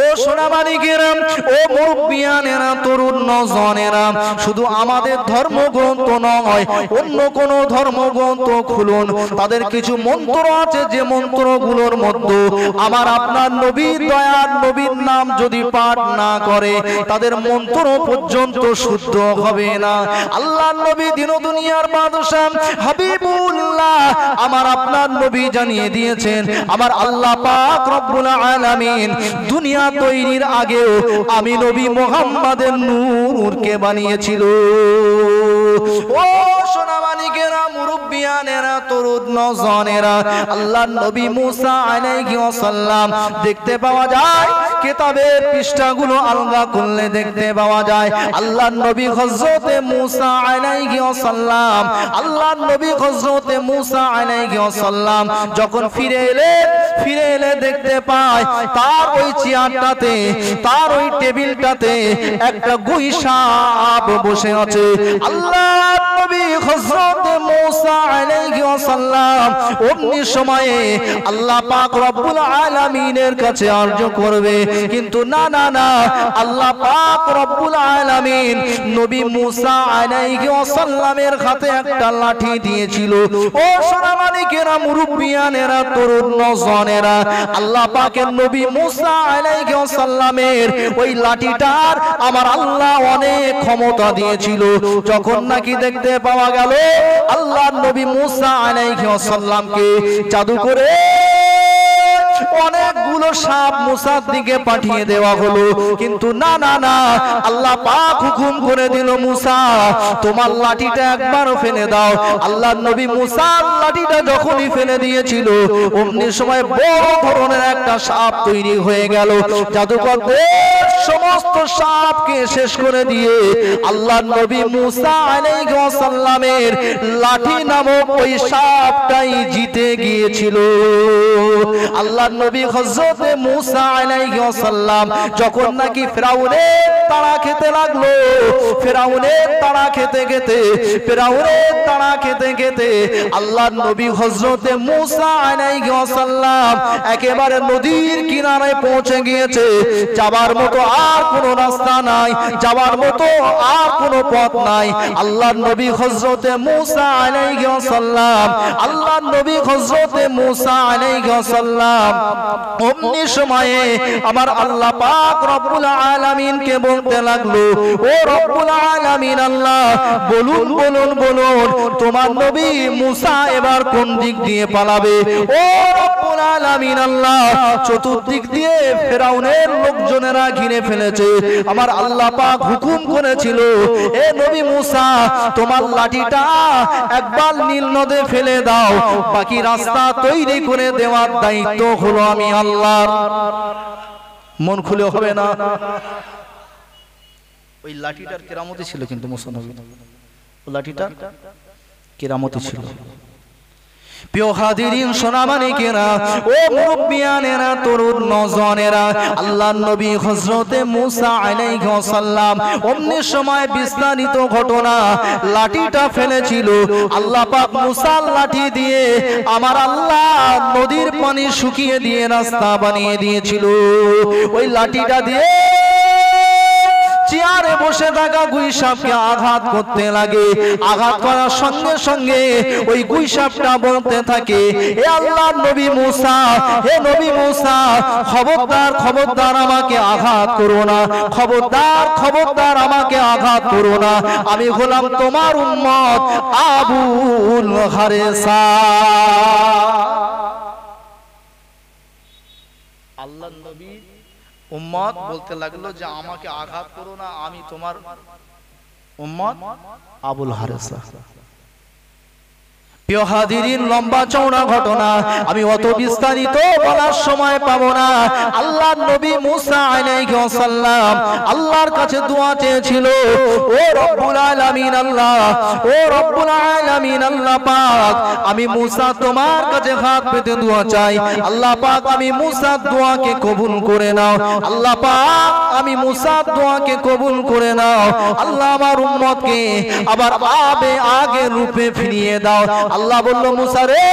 ও সোনামানিকেরা, ও মুরব্বিয়ানেরা, তরুণ নওজওয়ানেরা, শুধু আমাদের ধর্মগ্রন্থ নয়, অন্য কোন ধর্মগ্রন্থ খুলুন, তাদের কিছু মন্ত্র আছে, যে মন্ত্রগুলোর মধ্যে আমার আপনার নবীর দয়ার নবীর নাম যদি পাঠ না করে, তাদের মন্ত্র পর্যন্ত শুদ্ধ হবে না। আল্লাহর নবী দিন দুনিয়ার বাদশা হাবিবুল্লাহ আমার আপনার নবী জানিয়ে দিয়েছেন, আমার আল্লাহ পাক রব্বুল আলামিন দুনিয়া তৈরির আগেও আমি নবী মুহাম্মাদের নূরকে বানিয়েছিল। ও সোনামানিকেরা, মুরব্বিয়ানেরা, তরুণ নওজওয়ানেরা, আল্লাহর নবী মুসা আলাইহিস সালাম দেখতে পাওয়া যায়, কিতাবের পৃষ্ঠাগুলো আলগা করলে দেখতে পাওয়া যায় আল্লাহর নবী হযরতে মুসা আলাইহিস সালাম, আল্লাহর নবী হযরতে মুসা আলাইহিস সালাম যখন ফিরে এলে দেখতে পায় তার ওই চেয়ারটাতে, তার ওই টেবিলটাতে একটা গুই সাপ বসে আছে। আল্লাহর নবী হযরতে মুসা আলাইহিস সালাম অমনি সময়ে আল্লাহ পাক রব্বুল আলামিনের কাছে আরজ করবে, কিন্তু না, আল্লাহ পাক রব্বুল আলামিন নবী মুসা আলাইহিস সালামের হাতে একটা লাঠি দিয়েছিল। ও সোনামানিকেরা, মুরব্বিয়ানেরা, তরুণ নওজওয়ানেরা, আল্লাহ পাকের নবী মুসা আলাইহিস সালামের ওই লাঠিটার আমার আল্লাহ অনেক ক্ষমতা দিয়েছিল। যখন নাকি দেখতে পাওয়া গেল আল্লাহর নবী মুসা আলাইহিস সালামকে জাদু করে অনেকগুলো সাপ মুসার দিকে পাঠিয়ে দেওয়া হলো, কিন্তু না, আল্লাহ পাক হুকুম করে দিল, মুসা তোমার লাঠিটা একবার ফেলে দাও। আল্লাহর নবী মুসা লাঠিটা যখনই ফেলে দিয়েছিল অমনি সময় বড় ধরনের একটা সাপ তৈরি হয়ে গেল। জাদুকরদের সমস্ত সাপকে শেষ করে দিয়ে আল্লাহর নবী মুসা আলাইহিস সালামের লাঠি নামক ওই সাপটাই জিতে গিয়েছিল। আল্লাহর নবী হযরতে মুসা আলাইহিস সালাম যখন নাকি ফিরাউনের তাড়া খেতে লাগলো। ফেরাউনের তাড়া খেতে খেতে ফেরাউনের তাড়া খেতে খেতে আল্লাহর নবী হযরতে মুসা আলাইহিস সালাম একেবারে নদীর কিনারায় পৌঁছে গিয়েছে। যাবার মতো আর কোনো রাস্তা নাই, যাবার মতো আর কোনো পথ নাই। আল্লাহর নবী হযরতে মুসা আলাইহিস সালাম আল্লাহর নবী হযরতে মুসা আলাইহিস সালাম অমনি সময়ে আমার আল্লাহ পাক রব্বুল আলামিনকে বলতে লাগলো, ও রব্বুল আলামিন আল্লাহ, বলুন বলুন বলুন তোমার নবী মুসা এবার কোন দিক দিয়ে পালাবে? ও রব্বুল আলামিন আল্লাহ, চতুর্দিক দিয়ে ফেরাউনের লোকজনেরা ঘিরে ফেলেছে। আমার আল্লাহ পাক হুকুম করেছিল, এ নবী মুসা তোমার লাঠিটা একবার নীল নদে ফেলে দাও, বাকি রাস্তা তৈরি করে দেওয়ার দায়িত্ব হলো আমি আল্লাহর। মন খুলে হবে না? ওই লাঠিটার কেরামতি ছিল, কিন্তু মুসা নবী ওই লাঠিটার কেরামতি ছিল। প্রিয় হাজিরিন সোনামানিকেরা, ও মুরব্বিয়ানেরা, তরুণ নওজওয়ানেরা, আল্লাহর নবী হযরতে মুসা আলাইহিস সালাম অমনি সময় বিস্তারিত ঘটনা, লাঠিটা ফেলেছিল। আল্লাহ পাক মুসার লাঠি দিয়ে আমার আল্লাহ নদীর পানি শুকিয়ে দিয়ে রাস্তা বানিয়ে দিয়েছিল। ওই লাঠিটা দিয়ে চেয়ারে বসে থাকা গুইসাপকে আঘাত করতে লাগে। আঘাত করার সঙ্গে সঙ্গে ওই গুইসাপটা বলতে থাকে, এ আল্লাহর নবী মুসা, হে নবী মুসা, খবরদার খবরদার আমাকে আঘাত করো না, খবরদার খবরদার আমাকে আঘাত করো না, আমি হলাম তোমার উম্মত আবুল হারেসা। আল্লাহর নবী উম্মত বলতে লাগলো যে আমাকে আঘাত করো না, আমি তোমার উম্মত আবুল হারেসা। প্রিয় হাজিরিন, লম্বা চওড়া ঘটনা, আমি অত বিস্তারিত বলার সময় পাবো না। আল্লাহর নবী মুসা আলাইহিস সালাম আল্লাহর কাছে দোয়া চেয়েছিল, ও রব্বুল আলামিন আল্লাহ, ও রব্বুল আলামিন আল্লাহ পাক, আমি মুসা তোমার কাছে হাত পেতে দোয়া চাই। আল্লাহ পাক আমি মুসার দোয়াকে কবুল করে নাও। আল্লাহ পাক আমি মুসার দোয়াকে কবুল করে নাও। আল্লাহ আমার উম্মতকে আবার আগের রূপে ফিরিয়ে দাও। আল্লাহ বলল, মুসা রে,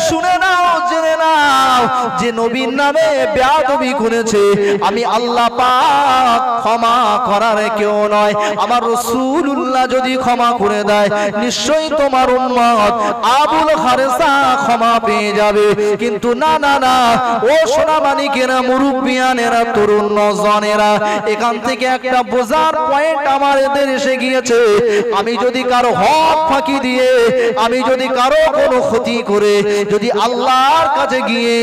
শুনে নাও, জেনে নাও, যে নবীর নামে বেয়াদবি করেছে আমি আল্লাহ পাক ক্ষমা করার কেউ নয়। আমার রাসূলুল্লাহ যদি ক্ষমা করে দেয়, নিশ্চয়ই তোমার উম্মত আবুল হারেসা ক্ষমা পেয়ে যাবে। কিন্তু না না না, ও সোনামানিকেরা, মুরব্বিয়ানেরা, তরুণ নওজওয়ানেরা, এখান থেকে একটা বোঝার পয়েন্ট আমাদের এসে গিয়েছে। আমি যদি কারো হক ফাঁকি দিয়ে, আমি যদি কারো কোনো ক্ষতি করে যদি আল্লাহর কাছে গিয়ে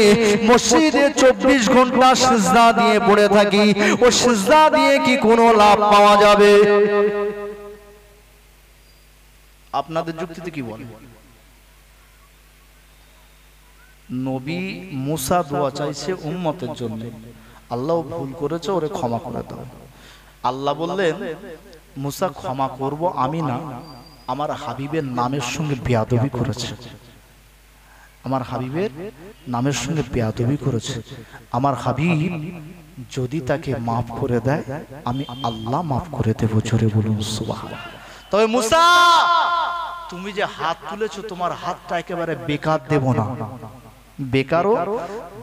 মসজিদে 24 ঘন্টা সিজদা দিয়ে পড়ে থাকি, ও সিজদা দিয়ে কি কোনো লাভ পাওয়া যাবে? আপনাদের যুক্তিতে কি বলে? নবী মুসা দোয়া চাইছে উম্মতের জন্য, আল্লাহ ভুল করেছে, ওরে ক্ষমা করে দাও। আল্লাহ বললেন, মুসা ক্ষমা করব আমি না, আমার হাবিবের নামের সঙ্গে বেয়াদবি করেছে, আমার হাবিবের নামের সঙ্গে বেয়াদবি করেছে। আমার হাবিব যদি তাকে মাফ করে দেয়, আমি আল্লাহ মাফ করে দেব। জোরে বলুন সুবহানাল্লাহ। তবে মুসা, তুমি যে হাত তুলেছো, তোমার হাতটা একেবারে বেকার দেব না, বেকারও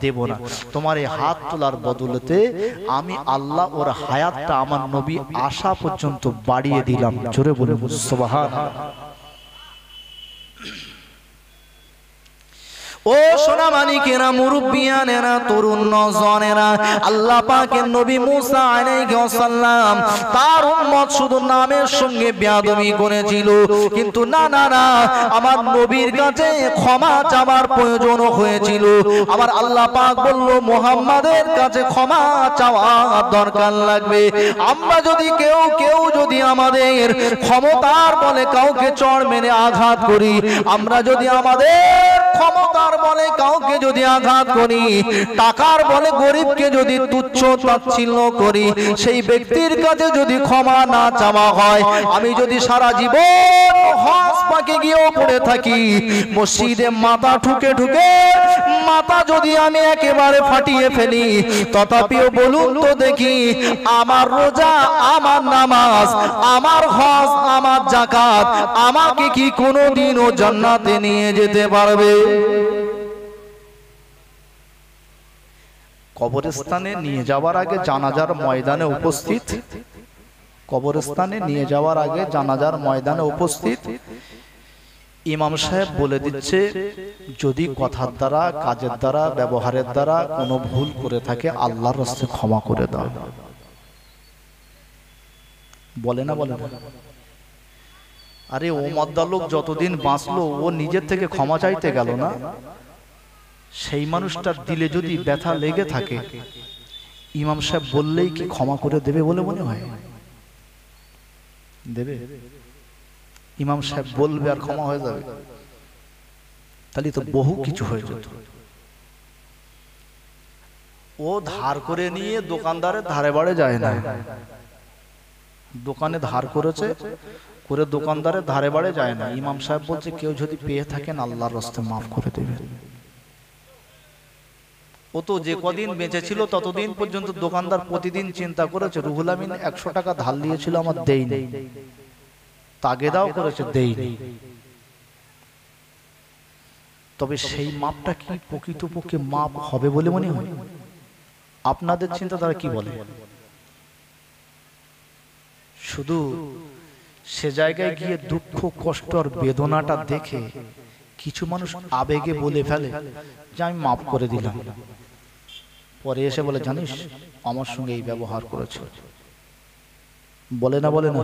দেব না। তোমার এই হাত তোলার বদলতে আমি আল্লাহ ওর হায়াতটা আমার নবী আসা পর্যন্ত বাড়িয়ে দিলাম। জোরে বলুন সুবহানাল্লাহ। ও সোনামানিকেরা, মুরব্বিয়ানেরা, তরুণ নওজওয়ানেরা, আল্লাহ পাকের নবী মুসা আলাইহিস সালাম তার উম্মত শুধু নামের সঙ্গে বেয়াদবি করেছিল, কিন্তু না না না, আমার নবীর কাছে ক্ষমা চাওয়ার প্রয়োজন হয়েছিল। আমার আল্লাহ পাক বলল, মুহাম্মাদের কাছে ক্ষমা চাওয়ার দরকার লাগবে। আমরা যদি কেউ যদি আমাদের ক্ষমতার বলে কাউকে চড় মেরে আঘাত করি, আমরা যদি আমাদের ক্ষমতার বলে কাউকে যদি আঘাত করি, টাকার বলে গরিবকে যদি তুচ্ছ তাচ্ছিল্য করি, সেই ব্যক্তির কাছে যদি ক্ষমা না চাওয়া হয়, আমি যদি সারা জীবন হজ পাকে গিয়েও পড়ে থাকি, মসজিদে মাথা ঠুকে ঠুকে মাথা যদি আমি একেবারে ফাটিয়ে ফেলি, তথাপিও বলুন তো দেখি, আমার রোজা, আমার নামাজ, আমার হজ, আমার যাকাত আমাকে কি কোনোদিনও জান্নাতে নিয়ে যেতে পারবে? কবরস্থানে নিয়ে যাওয়ার আগে জানাজার ময়দানে উপস্থিত, কবরস্থানে নিয়ে যাওয়ার আগে জানাজার ময়দানে উপস্থিত ইমাম সাহেব বলে দিচ্ছে, যদি কথার দ্বারা, কাজের দ্বারা, ব্যবহারের দ্বারা কোনো ভুল করে থাকে আল্লাহর রাস্তায় ক্ষমা করে দাও। বলে না, বলে না? আরে ও মদ্দা লোক যতদিন বাঁচলো ও নিজের থেকে ক্ষমা চাইতে গেল না, সেই মানুষটার দিলে যদি ব্যথা লেগে থাকে, ইমাম সাহেব বললেই কি ক্ষমা করে দেবে বলে মনে হয়? দেবে? ইমাম সাহেব বলবে আর ক্ষমা হয়ে যাবে? তাহলে তো বহু কিছু হয়ে যেত। ও ধার করে নিয়ে দোকানদারের ধারে বাড়ে যায় না, দোকানে ধার করেছে করে দোকানদারের ধারে বাড়ে যায় না। ইমাম সাহেব বলছে, কেউ যদি পেয়ে থাকেন আল্লাহর রাস্তায় মাফ করে দেবে। ও তো যে কদিন বেঁচে ছিল ততদিন পর্যন্ত দোকানদার প্রতিদিন চিন্তা করেছে, রুহুল আমিন 100 টাকা ধার নিয়েছিল আমার দেইনি, তাগেদাও করেছে দেইনি। তবে সেই মাপটা কি প্রকৃতপক্ষে মাপ হবে বলে মনে হয়? আপনাদের চিন্তাধারা কি বলে? শুধু সে জায়গায় গিয়ে দুঃখ, কষ্ট আর বেদনাটা দেখে কিছু মানুষ আবেগে বলে ফেলে যে আমি মাফ করে দিলাম, পরে এসে বলে জানিস আমার সঙ্গে এই ব্যবহার করেছে। বলে না, বলে না?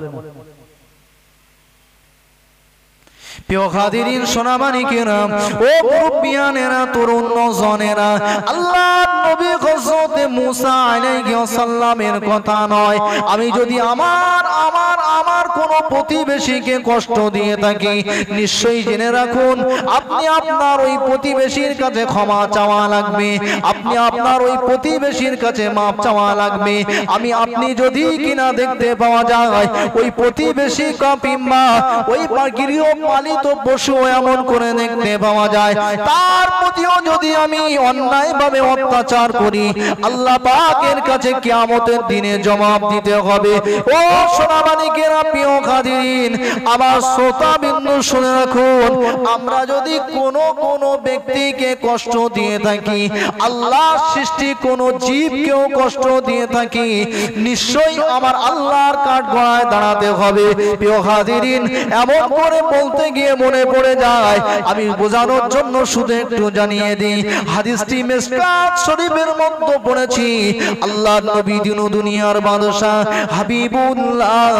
প্রিয় হাজিরিন, সোনামানিকেরা, ও মুরব্বিয়ানেরা, তরুণ নওজওয়ানেরা, আল্লাহর নবী হযরত মুসা আলাইহিস সালামের কথা নয়, আমি যদি আমার কোন প্রতিবেশীকে কষ্ট দিয়ে থাকি, নিশ্চয়ই জেনে রাখুন আপনি আপনার ওই প্রতিবেশীর কাছে ক্ষমা চাওয়া লাগবে, আপনি আপনার ওই প্রতিবেশীর কাছে মাপ চাওয়া লাগবে। আমি আপনি যদি কিনা দেখতে পাওয়া যায় ওই প্রতিবেশী কিংবা ওই গৃহ পালিত পশু এমন করে দেখতে পাওয়া যায়, তার প্রতিও যদি আমি অন্যায়ভাবে অত্যাচার করি, আল্লাহ পাকের কাছে কিয়ামতের দিনে জবাব দিতে হবে। ও সোনামানিকেরা, প্রিয় হাজিরিন, আমার শ্রোতাবিন্দু শুনে রাখুন, আমরা যদি কোনো ব্যক্তিকে কষ্ট দিয়ে থাকি, আল্লাহর সৃষ্টি কোন জীবকেও কষ্ট দিয়ে থাকি, নিশ্চয়ই আমার আল্লাহর কাঠগড়ায় দাঁড়াতে হবে। প্রিয় হাজিরিন, এমন করে বলতে গিয়ে মনে পড়ে যায়, আমি বোঝানোর জন্য শুধু একটু জানিয়ে দিই, হাদিসটি মিশকাত শরীফের মধ্যে পড়েছি। আল্লাহর নবী দুনিয়ার বাদশা হাবিবুল্লাহ,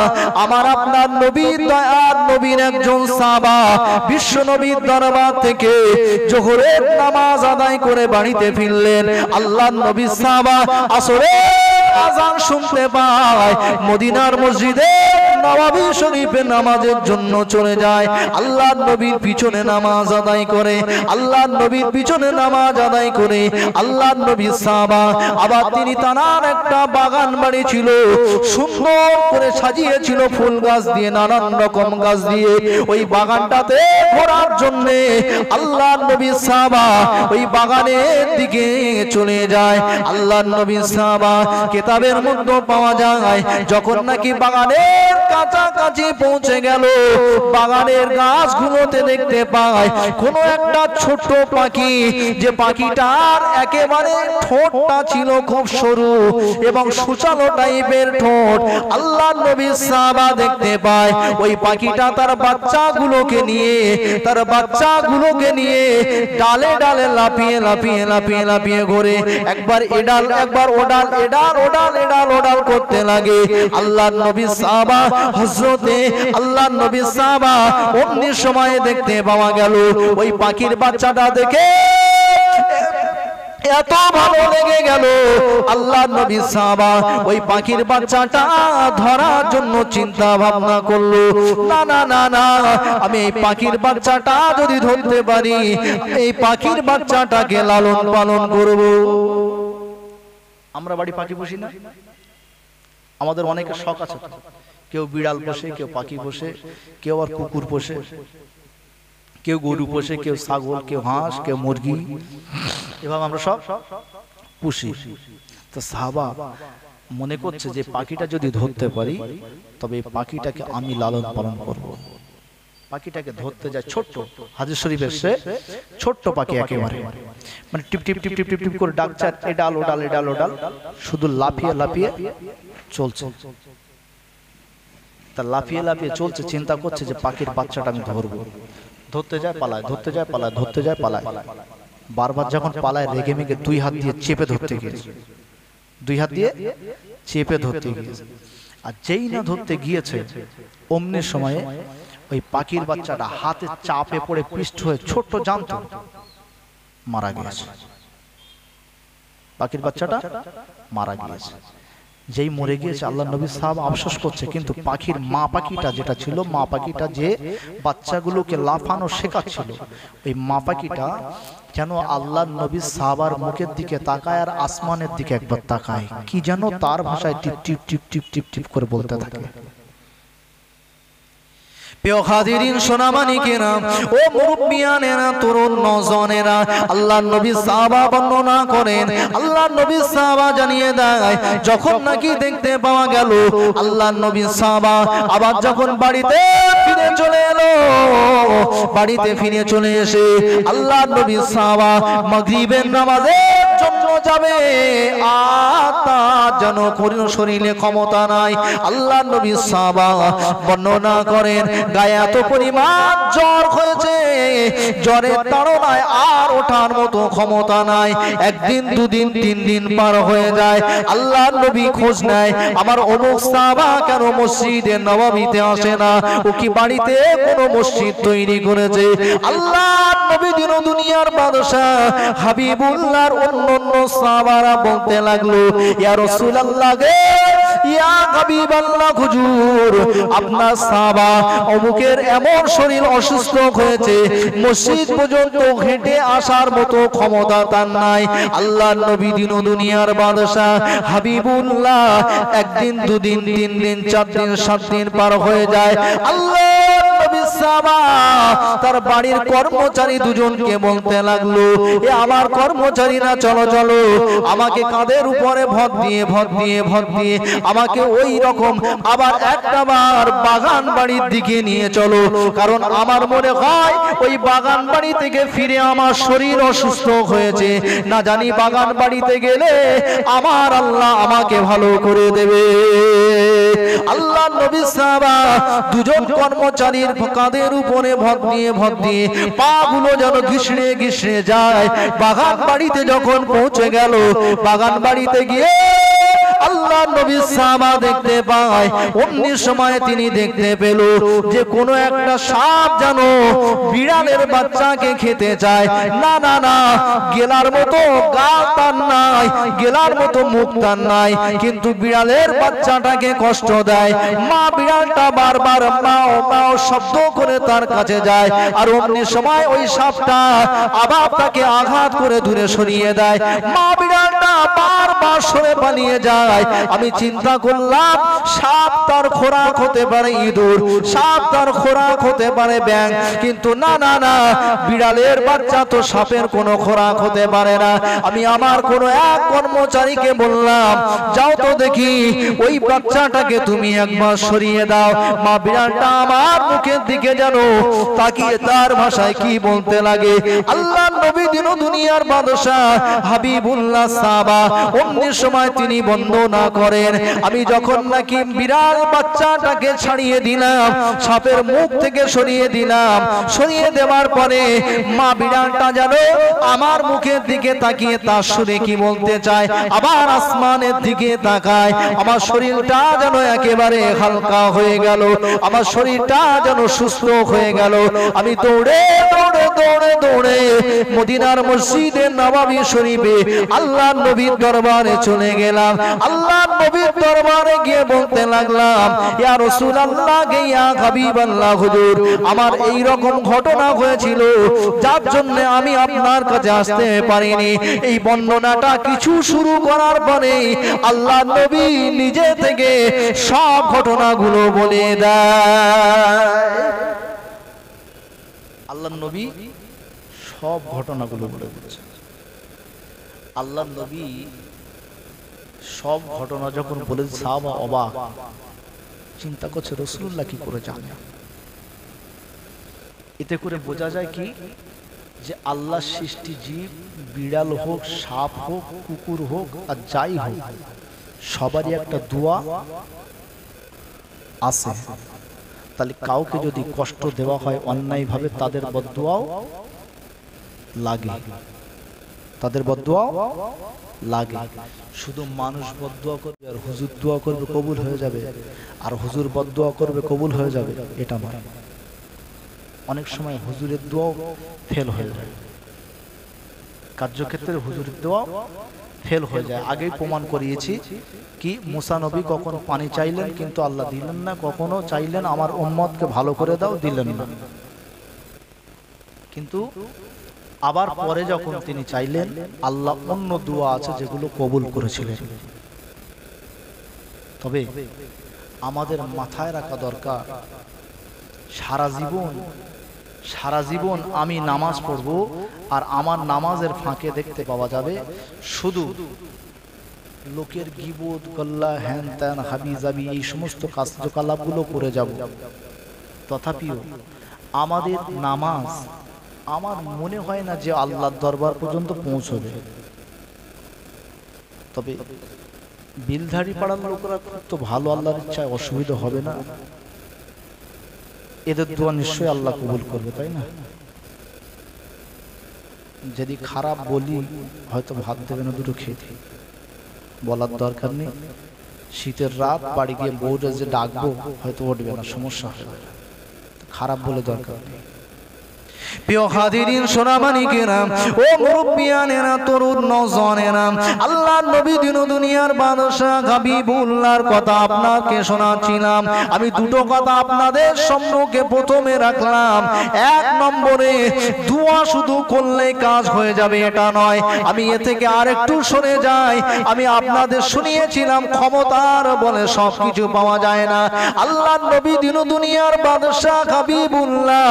আমার আপনার নবী, দয়ার নবীর একজন সাহাবা, বিশ্ব নবীর দরবার থেকে যোহরের নামাজ আদায় করে বাড়িতে ফিরলেন। আল্লাহর নবী সাহাবা আসরের আযান শুনতে পায়, মদিনার মসজিদে নববী শরীফে নামাজের জন্য চলে যায়। আল্লাহর নবীর পিছনে নামাজ আদায় করে, আল্লাহর নবীর পিছনে নামাজ আদায় করে আল্লাহর নবীর সাহাবা আবার তিনি তার একটা বাগান বাড়ি ছিল, সুন্দর করে সাজিয়েছিল ফুল গাছ দিয়ে, নানান রকম গাছ দিয়ে। ওই বাগানটাতে ঘোরার জন্য আল্লাহর নবীর সাহাবা ওই বাগানের দিকে চলে যায়। আল্লাহর নবীর সাহাবা কিতাবের মধ্যে পাওয়া যায়, যখন নাকি বাগানের কাছাকাছি পৌঁছে গেল, বাগানের গাছগুলোতে দেখতে পায় কোন একটা ছোট পাখি, যে পাখিটার একেবারে ঠোঁটটা ছিল খুব সরু এবং সুচালো টাইপের ঠোঁট। আল্লাহর নবীর সাহাবা দেখতে পায় ওই পাখিটা তার বাচ্চাগুলোকে নিয়ে ডালে ডালে লাফিয়ে ঘোরে, একবার এডাল একবার ওডাল, এডাল করতে লাগে। আল্লাহর নবী সাহাবা হযরতে আল্লাহর নবী সাহাবা অন্য সময়ে দেখতে পাওয়া গেল ওই পাখির বাচ্চাটা দেখে এত ভালো লেগে গেল আল্লাহ নবী সাহাবা ওই পাখির বাচ্চাটা ধরার জন্য চিন্তা ভাবনা করলো, না না না না, আমি এই পাখির বাচ্চাটা যদি ধরতে পারি এই পাখির বাচ্চাটাকে লালন পালন করব। আমরা বাড়ি পাখি পুষি না? আমাদের অনেকের শখ আছে, কেউ বিড়াল পোষে, কেউ পাখি পোষে, কেউ আর কুকুর পোষে, কেউ গরু পোষে, কেউ ছাগল, কেউ হাঁস, কেউ মুরগি, এভাবে আমরা সব পুষি। তো সাহাবা মনে করছে যে পাখিটা যদি ধরতে পারি তবে এই পাখিটাকে আমি লালন পালন করব। পাখিটাকে ধরতে যায়, ছোট্ট হাদিস শরীফে এসেছে ছোট্ট পাখি একেবারে, মানে টিপ টিপ টিপ টিপ টিপ টিপ করে ডাকছে, এডাল ওডাল এডাল ওডাল, শুধু লাফিয়ে লাফিয়ে চলছে। তা লাফিয়ে লাফিয়ে চলছে, চিন্তা করছে যে পাখির বাচ্চাটা আমি ধরবো। ধরতে যায় পালায়, ধরতে যায় পালায়, ধরতে যায় পালায়। বারবার যখন পালায় রেগে মেগে দুই হাত দিয়ে চেপে ধরতে গিয়েছে, দুই হাত দিয়ে চেপে ধরতে গিয়েছে। আর যেই না ধরতে গিয়েছে অমনি সময়ে ওই পাখির বাচ্চাটা হাতে চাপে পড়ে পিষ্ট হয়ে ছোট্ট জান্ত মারা গিয়েছে। পাখির বাচ্চাটা মারা গিয়েছে। যেই মরে গিয়েছে আল্লাহ নবী সাহাব আফসোস করছে, কিন্তু পাখির মা পাখিটা যেটা ছিল, মা পাখিটা যে বাচ্চাগুলোকে লাফানো শেখাচ্ছিল, ওই মা পাখিটা যেন আল্লাহ নবী সাহাবার মুখের দিকে তাকায় আর আসমানের দিকে একবার তাকায়, কি যেন তার ভাষায় টিপ টিপ টিপ টিপ টিপ টিপ করে বলতে থাকে। প্রিয় হাজিরিন সোনামানিকেরা, ও মুরব্বিয়ানেরা, তরুণ নওজওয়ানেরা, আল্লাহর নবী সাহাবা বর্ণনা করেন, আল্লাহর নবী সাহাবা জানিয়ে দেয় যখন নাকি দেখতে পাওয়া গেল আল্লাহর নবী সাহাবা আবার যখন বাড়িতে ফিরে চলে এলো, বাড়িতে ফিরে চলে এসে আল্লাহর নবী সাহাবা মাগরিবের নামাজের জন্য যাবে, আর তার যেন কোনো শরীরে ক্ষমতা নাই। আল্লাহর নবী সাহাবা বর্ণনা করেন গায়ে এত পরিমাণ জ্বর হয়েছে, জ্বরের তাড়নায় আর ওঠার মতো ক্ষমতা নাই। একদিন দুদিন তিন দিন পার হয়ে যায়, আল্লাহর নবী খোঁজ নেয় আমার অমুক সাহাবা কেন মসজিদে নববীতে আসে না, ও কি বাড়িতে কোনো মসজিদ তৈরি করেছে? আল্লাহর নবী দিন দুনিয়ার বাদশা হাবিবুল্লাহর অন্যান্য সাহাবারা বলতে লাগলো, ইয়া রাসূলুল্লাহ গে, ইয়া হাবিবাল্লাহ, হুজুর আপনার সাহাবা অমুকের এমন শরীর অসুস্থ হয়েছে মসজিদ পর্যন্ত হেঁটে আসার মতো ক্ষমতা তার নাই। আল্লাহর নবী দিন দুনিয়ার বাদশা হাবিবুল্লাহ একদিন দুদিন তিন দিন চার দিন সাত দিন পার হয়ে যায়, আল্লাহর নবী সাহাবা তার বাড়ির কর্মচারী দুজনকে বলতে লাগলো, এ আমার কর্মচারীরা চলো চলো, আমাকে কাঁধের উপরে ভর দিয়ে ভর দিয়ে ভর দিয়ে আমাকে ওই রকম আবার একটা বার বাগান বাড়ির দিকে নিয়ে চলো, কারণ আমার মনে হয় ওই বাগান বাড়ি থেকে ফিরে আমার শরীর অসুস্থ হয়েছে, না জানি বাগান বাড়িতে গেলে আমার আল্লাহ আমাকে ভালো করে দেবে। আল্লাহ নবী সাহাবা দুজন কর্মচারীর কাঁধের উপরে ভর দিয়ে পা গুলো যেন ঘিসড়ে ঘিসড়ে যায়। বাগান বাড়িতে যখন পৌঁছে গেল, বাগান বাড়িতে গিয়ে আল্লাহ নবী সাহাবা দেখতে পায়, অমনি সময় তিনি দেখতে পেল যে কোনো একটা সাপ যেন বিড়ালের বাচ্চাকে খেতে চায়। না না না, গেলার মতো গাল তার নাই, গেলার মতো মুখ তার নাই, কিন্তু বিড়ালের বাচ্চাটাকে কষ্ট দেয়। মা বিড়ালটা বারবার মাও মাও শব্দ করে তার কাছে যায়, আর অমনি সময় ওই সাপটা আবার তাকে আঘাত করে দূরে সরিয়ে দেয়। মা বিড়ালটা বারবার সরে পালিয়ে যায়। আমি চিন্তা করলাম সাপ তার খোরাক হতে পারে ইঁদুর, সাপ তার খোরাক হতে পারে ব্যাঙ, কিন্তু না না না, বিড়ালের বাচ্চা তো সাপের কোনো খোরাক হতে পারে না। আমি আমার কোনো এক কর্মচারীকে বললাম, যাও তো দেখি ওই বাচ্চাটাকে তুমি একবার সরিয়ে দাও। মা বিড়ালটা আমার মুখের দিকে যেন তাকিয়ে তার ভাষায় কি বলতে লাগে। আল্লাহ নবী দিন দুনিয়ার বাদশা হাবিবুল্লাহ সাহাবা অমনি সময় তিনি বন্দনা করেন, আমি যখন নাকি বিড়াল বাচ্চাটাকে ছাড়িয়ে দিলাম, সাপের মুখ থেকে সরিয়ে দিলাম, সরিয়ে দেওয়ার পরে মা বিড়ালটা যেন আমার মুখের দিকে তাকিয়ে তার সুরে কি বলতে চায়, আবার আসমানের দিকে তাকায়। আমার শরীরটা যেন একেবারে হালকা হয়ে গেল, আমার শরীরটা যেন সুস্থ হয়ে গেল। আমি দৌড়ে দৌড়ে দৌড়ে দৌড়ে মদিনার মসজিদে নববী শরীফে আল্লাহর নবীর দরবারে চলে গেলাম। আল্লাহর নবীর দরবারে গিয়ে বলতে লাগলাম, ইয়া রাসূলুল্লাহ, ইয়া হাবিবাল্লাহ, হুজুর, আমার এই রকম ঘটনা হয়েছিল যার জন্য আমি আপনার কাছে আসতে পারিনি। এই বর্ণনাটা কিছু শুরু করার পরে আল্লাহর নবী নিজে থেকে সব ঘটনাগুলো বলে দেয়। আল্লাহর নবী সব ঘটনাগুলো বলে দিচ্ছে। আল্লাহর নবী সব ঘটনা যখন বলে, সাহাবা অবাক, চিন্তা করছে রাসূলুল্লাহ কি করে জানে। এতে করে বোঝা যায় কি, যে আল্লাহর সৃষ্টি জীব, বিড়াল হোক, সাপ হোক, কুকুর হোক, আর যাই হোক, সবারই একটা দোয়া আছে। তাহলে কাউকে যদি কষ্ট দেওয়া হয় অন্যায়ভাবে, তাদের বদদোয়াও লাগে, তাদের বদদোয়াও লাগে। শুধু মানুষ বদদোয়া করবে আর হুজুর দোয়া করবে কবুল হয়ে যাবে, আর হুজুর বদদোয়া করবে কবুল হয়ে যাবে, এটা নয়। অনেক সময় হুজুরের দোয়াও ফেল হয়ে যায়, কার্যক্ষেত্রে হুজুরের দোয়া ফেল হয়ে যায়। আগেই প্রমাণ করিয়েছি কি, মুসা নবী কখনো পানি চাইলেন কিন্তু আল্লাহ দিলেন না, কখনো চাইলেন আমার উম্মতকে ভালো করে দাও, দিলেন না। কিন্তু আবার পরে যখন তিনি চাইলেন, আল্লাহ অন্য দোয়া আছে যেগুলো কবুল করেছিলেন। তবে আমাদের মাথায় রাখা দরকার, সারা জীবন আমি নামাজ পড়ব, আর আমার নামাজের ফাঁকে দেখতে পাওয়া যাবে শুধু লোকের গীবত, গল্লা, হ্যান ত্যান, হাবি জাবি, এই সমস্ত কার্যকলাপগুলো করে যাব। তথাপিও আমাদের নামাজ আমার মনে হয় না যে আল্লাহর দরবার পর্যন্ত পৌঁছবে। তবে বিলধারী পাড়ার লোকরা খুব তো ভালো, আল্লাহর ইচ্ছায় অসুবিধা হবে না, এদের দোয়া নিশ্চয়ই আল্লাহ কবুল করবে, তাই না? যদি খারাপ বলি হয়তো ভাত দেবে না দুটো খেতে, বলার দরকার নেই। শীতের রাত বাড়ি গিয়ে বউটা যে ডাকবো হয়তো উঠবে না, সমস্যা হবে, খারাপ বলে দরকার নেই। প্রিয় হাজিরিন, সোনামানিকেরা, ও মুরব্বিয়ানেরা, তরুণ নওজওয়ানেরা, আল্লাহর নবী দিন দুনিয়ার বাদশা হাবিবুল্লাহর কথা আপনাকে শোনাচ্ছিলাম। আমি দুটো কথা আপনাদের সম্মুখে প্রথমে রাখলাম। এক নম্বরে, দোয়া শুধু করলে কাজ হয়ে যাবে এটা নয়। আমি এ থেকে আরেকটু সরে যাই। আমি আপনাদের শুনিয়েছিলাম ক্ষমতার বলে সবকিছু পাওয়া যায় না। আল্লাহর নবী দিন দুনিয়ার বাদশা হাবিবুল্লাহ,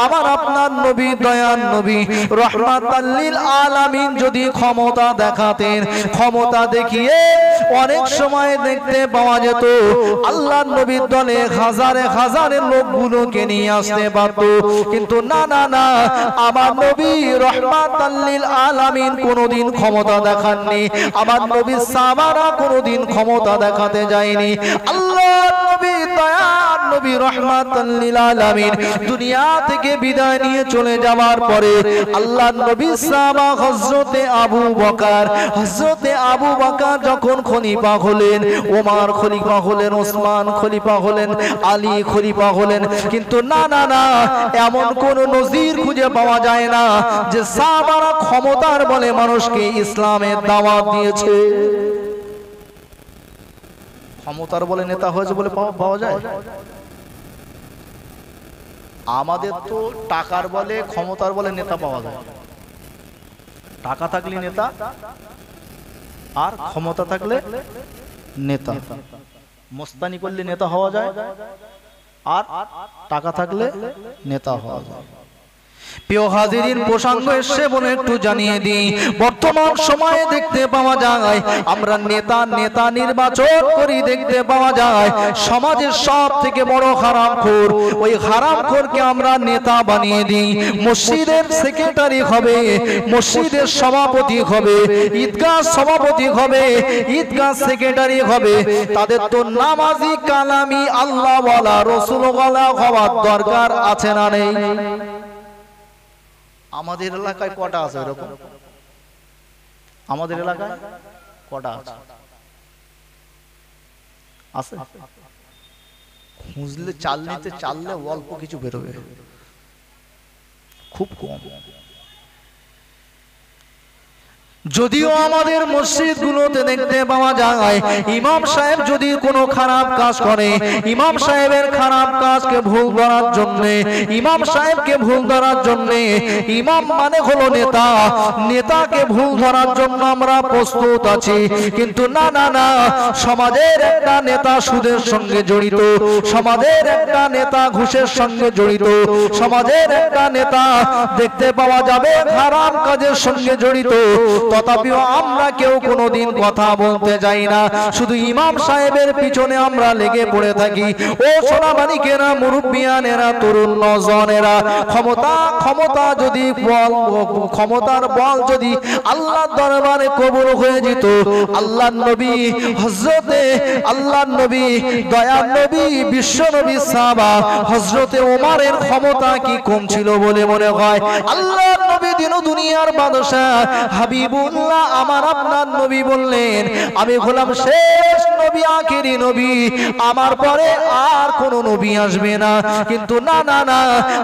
আমার আপনার নবী, দয়ার নবী, রহমাতাল লিল আলামিন যদি ক্ষমতা দেখাতেন, ক্ষমতা দেখিয়ে অনেক সময় দেখতে পাওয়া যেত আল্লাহর নবীর দলে হাজারে হাজারে লোকগুলোকে নিয়ে আসতে পারত। কিন্তু না না না, আমার নবী রহমাতাল লিল আলামিন কোনোদিন ক্ষমতা দেখাননি। আমার নবী সাহাবারা কোনোদিন ক্ষমতা দেখাতে যায়নি। আল্লাহর নবী, দয়ার নবী, রহমাতাল লিল আলামিন দুনিয়া থেকে বিদায় নিয়ে চলে যাওয়ার পরে আল্লাহর নবী সাহাবা হযরতে আবু বকর যখন খলিফা হলেন, ওমর খলিফা হলেন, ওসমান খলিফা হলেন, আলী খলিফা হলেন, কিন্তু না না না, এমন কোন নজির খুঁজে পাওয়া যায় না যে সাহাবারা ক্ষমতার বলে মানুষকে ইসলামের দাওয়াত দিয়েছে। ক্ষমতার বলে নেতা হয়েছে বলে পাওয়া যায়? আমাদের তো টাকার বলে, ক্ষমতার বলে নেতা পাওয়া যায়। টাকা থাকলে নেতা, আর ক্ষমতা থাকলে নেতা। মস্তানি করলে নেতা হওয়া যায়, আর টাকা থাকলে নেতা হওয়া যায়। প্রিয় হাজিরিন, প্রসঙ্গ এসে বলে একটু জানিয়ে দিই, বর্তমান সময়ে দেখতে পাওয়া যায় আমরা নেতা নির্বাচন করি, দেখতে পাওয়া যায় সমাজের সব থেকে বড় হারামখোর, ওই হারামখোরকে আমরা নেতা বানিয়ে দিই। মসজিদের সেক্রেটারি হবে, মসজিদের সভাপতি হবে, ঈদগাহ সভাপতি হবে, ঈদগাহ সেক্রেটারি হবে। তাদের তো নামাজি, কালামি, আল্লাহওয়ালা, রাসূলওয়ালা হওয়ার দরকার আছে না নেই? আমাদের এলাকায় কটা আছে এরকম? আমাদের এলাকায় কটা আছে? আছে? খুঁজলে চাললে অল্প কিছু বেরোবে। খুব কম। যদিও আমাদের মসজিদগুলোতে দেখতে পাওয়া যায় ইমাম সাহেব যদি কোনো খারাপ কাজ করে, ইমাম সাহেবের খারাপ কাজকে ভুল ধরার জন্য, ইমাম সাহেবকে ভুল ধরার জন্য, ইমাম মানে হলো নেতা, নেতাকে ভুল ধরার জন্য আমরা প্রস্তুত আছি। কিন্তু না না না, সমাজের একটা নেতা সুদের সঙ্গে জড়িত, সমাজের একটা নেতা ঘুষের সঙ্গে জড়িত, সমাজের একটা নেতা দেখতে পাওয়া যাবে খারাপ কাজের সঙ্গে জড়িত, তথাপিও আমরা কেউ কোনোদিন কথা বলতে যাই না, শুধু ইমাম সাহেবের পিছনে আমরা লেগে পড়ে থাকি। ও সোনামানিকেরা, মুরব্বিয়ানেরা, তরুণ নওজওয়ানেরা, ক্ষমতা যদি ক্ষমতার বল যদি আল্লাহর দরবারে কবুল হয়ে যেত, আল্লাহর নবী হযরতে আল্লাহর নবী দয়ার নবী বিশ্ব নবী সাহাবা হযরতে ওমরের ক্ষমতা কি কম ছিল বলে মনে হয়? আল্লাহর নবী দিন দুনিয়ার বাদশা হাবিবুল্লাহ আমার আপনার নবী বললেন, আমি হলাম শেষ নবী, আখেরি নবী, আমার পরে আর কোন নবী আসবে না। কিন্তু না না না,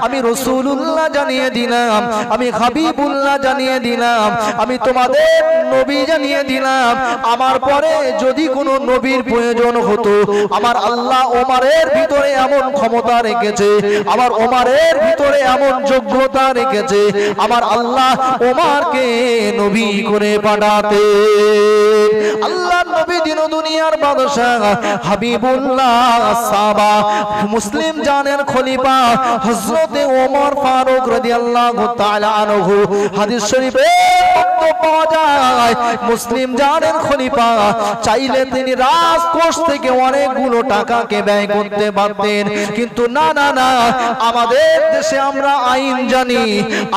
আমি রাসূলুল্লাহ জানিয়ে দিলাম, আমি হাবিবুল্লাহ জানিয়ে দিলাম, আমি তোমাদের নবী জানিয়ে দিলাম, আমার পরে যদি কোনো নবীর প্রয়োজন হতো, আমার আল্লাহ ওমরের ভিতরে এমন ক্ষমতা রেখেছে, আমার ওমরের ভিতরে এমন যোগ্যতা রেখেছে, আমার আল্লাহ ওমরকে নবী করে পাঠাতে। আল্লাহ নবী দিন দুনিয়ার বাদশা হাবিবুল্লাহ সাহাবা মুসলিম জানের খলিফা হযরতে ওমর ফারুক রাদিয়াল্লাহু তাআলা আনহু, হাদিস শরীফে পাওয়া যায় মুসলিম জানের খলিফা চাইলে তিনি রাজকোষ থেকে অনেকগুলো টাকাকে ব্যয় করতে পারতেন। কিন্তু না না না, আমাদের দেশে আমরা আইন জানি,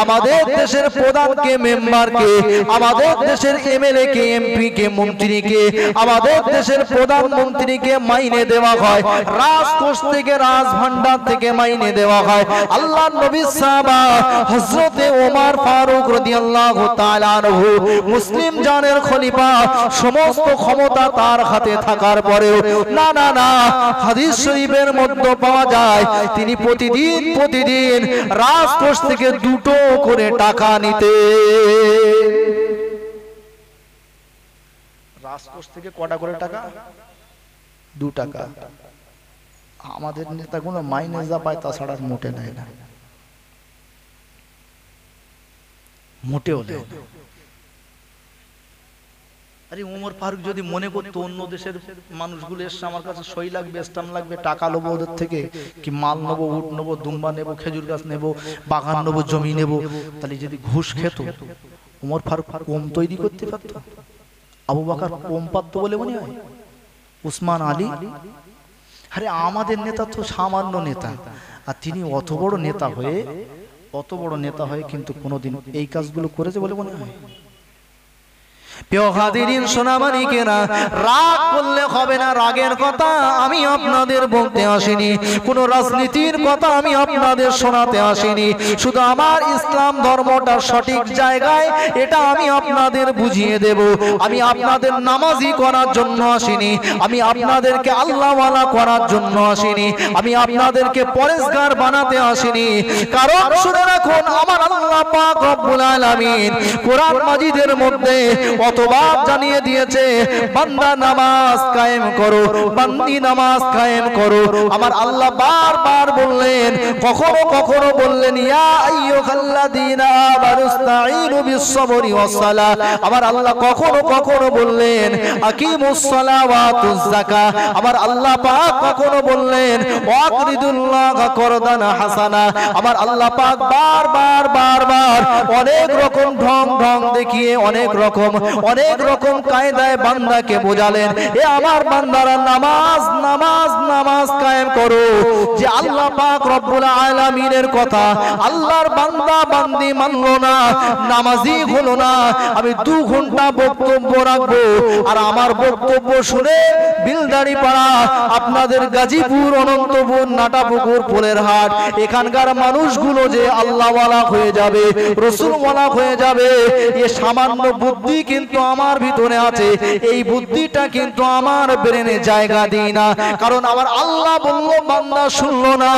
আমাদের দেশের প্রধানকে, মেম্বারকে, আমাদের দেশের এমএলএ কে, এমপি কে, মন্ত্রীকে, আমাদের দেশের প্রধানমন্ত্রীকে মাইনে দেওয়া হয় রাজকোষ থেকে, রাজভান্ডার থেকে মাইনে দেওয়া হয়। আল্লাহর নবী সাহাবা হযরতে ওমর ফারুক রাদিয়াল্লাহু তাআলা আনহু মুসলিম জানের খলিফা, সমস্ত ক্ষমতা তার হাতে থাকার পরেও না না না, হাদিস শরীফের মধ্যে পাওয়া যায় তিনি প্রতিদিন রাজকোষ থেকে 2টো করে টাকা নিতে। রাজকোষ থেকে কটা করে টাকা? 2 টাকা। আমাদের নেতাগুলো মাইনে যা পায় তাছাড়া মোটে নেয় না, মোটেও নেয় না। আরে ওমর ফারুক যদি মনে করতো অন্য দেশের মানুষগুলো এসে আমার কাছে সই লাগবে, স্টাম্প লাগবে, টাকা নেবো ওদের থেকে, কি মাল নেবো, উট নেবো, দুম্বা নেবো, খেজুর গাছ নেবো, বাগান নেবো, জমি নেবো, তাহলে যদি ঘুষ খেত ওমর ফারুক কম তৈরি করতে পারতো? আবু বকর কম পারতো বলে মনে হয়? উসমান, আলী? আরে আমাদের নেতা তো সামান্য নেতা, আর তিনি অত বড় নেতা হয়ে কিন্তু কোনোদিন এই কাজগুলো করেছে বলে মনে হয়? প্রিয় হাজিরিন, সোনামানিকেরা, রাগ করলে হবে না। রাগের কথা আমি আপনাদের বলতে আসিনি, কোন রাজনীতির কথা আমি আপনাদের শোনাতে আসিনি, শুধু আমার ইসলাম ধর্মটা সঠিক জায়গায় এটা আমি আপনাদের বুঝিয়ে দেব। আমি আপনাদের নামাজি করার জন্য আসিনি, আমি আপনাদেরকে আল্লাহওয়ালা করার জন্য আসিনি, আমি আপনাদেরকে পরেশগার বানাতে আসিনি। কারণ শুনে রাখুন, আমার আল্লাহ পাক রব্বুল আলামিন কোরআন মাজিদের মধ্যে অতবার জানিয়ে দিয়েছে, বান্দা নামাজ কায়েম করো, বান্দি নামাজ কায়েম করো। আমার আল্লাহ বারবার বললেন, কখনো কখনো বললেন ইয়া আইয়ুহাল্লাযীনা আমানুস্তাঈনু বিস-সাবরি ওয়াস-সালাহ। আমার আল্লাহ কখনো কখনো বললেন আকিমুস সালাওয়াতুজ যাকাত। আমার আল্লাহ পাক কখনো বললেন ওয়াকরিদুল্লাহা করদান হাসানা। আমার আল্লাহ পাক বারবার অনেক রকম ঢং দেখিয়ে অনেক রকম কায়দায় বান্দাকে বোঝালেন, এ আমার বান্দারা নামাজ কায়েম করো। যে আল্লাহ পাক রব্বুল আলামিনের কথা আল্লাহর বান্দা বান্দি মানলো না, নামাজি হলো না, আমি 2 ঘন্টা বক্তব্য রাখবো, আর আমার বক্তব্য শুনে বিলদারি পাড়া, আপনাদের গাজীপুর, অনন্তপুর, নাটাপুকুর, পোলেরহাট, এখানকার মানুষগুলো যে আল্লাহওয়ালা হয়ে যাবে, রসুলওয়ালা হয়ে যাবে, এ সামান্য বুদ্ধি কিন্তু কিন্তু আমার ভিতরে আছে, এই বুদ্ধিটা কিন্তু আমার ব্রেনে জায়গা দিই না। কারণ আমার আল্লাহ বলল বান্দা শুনলো না,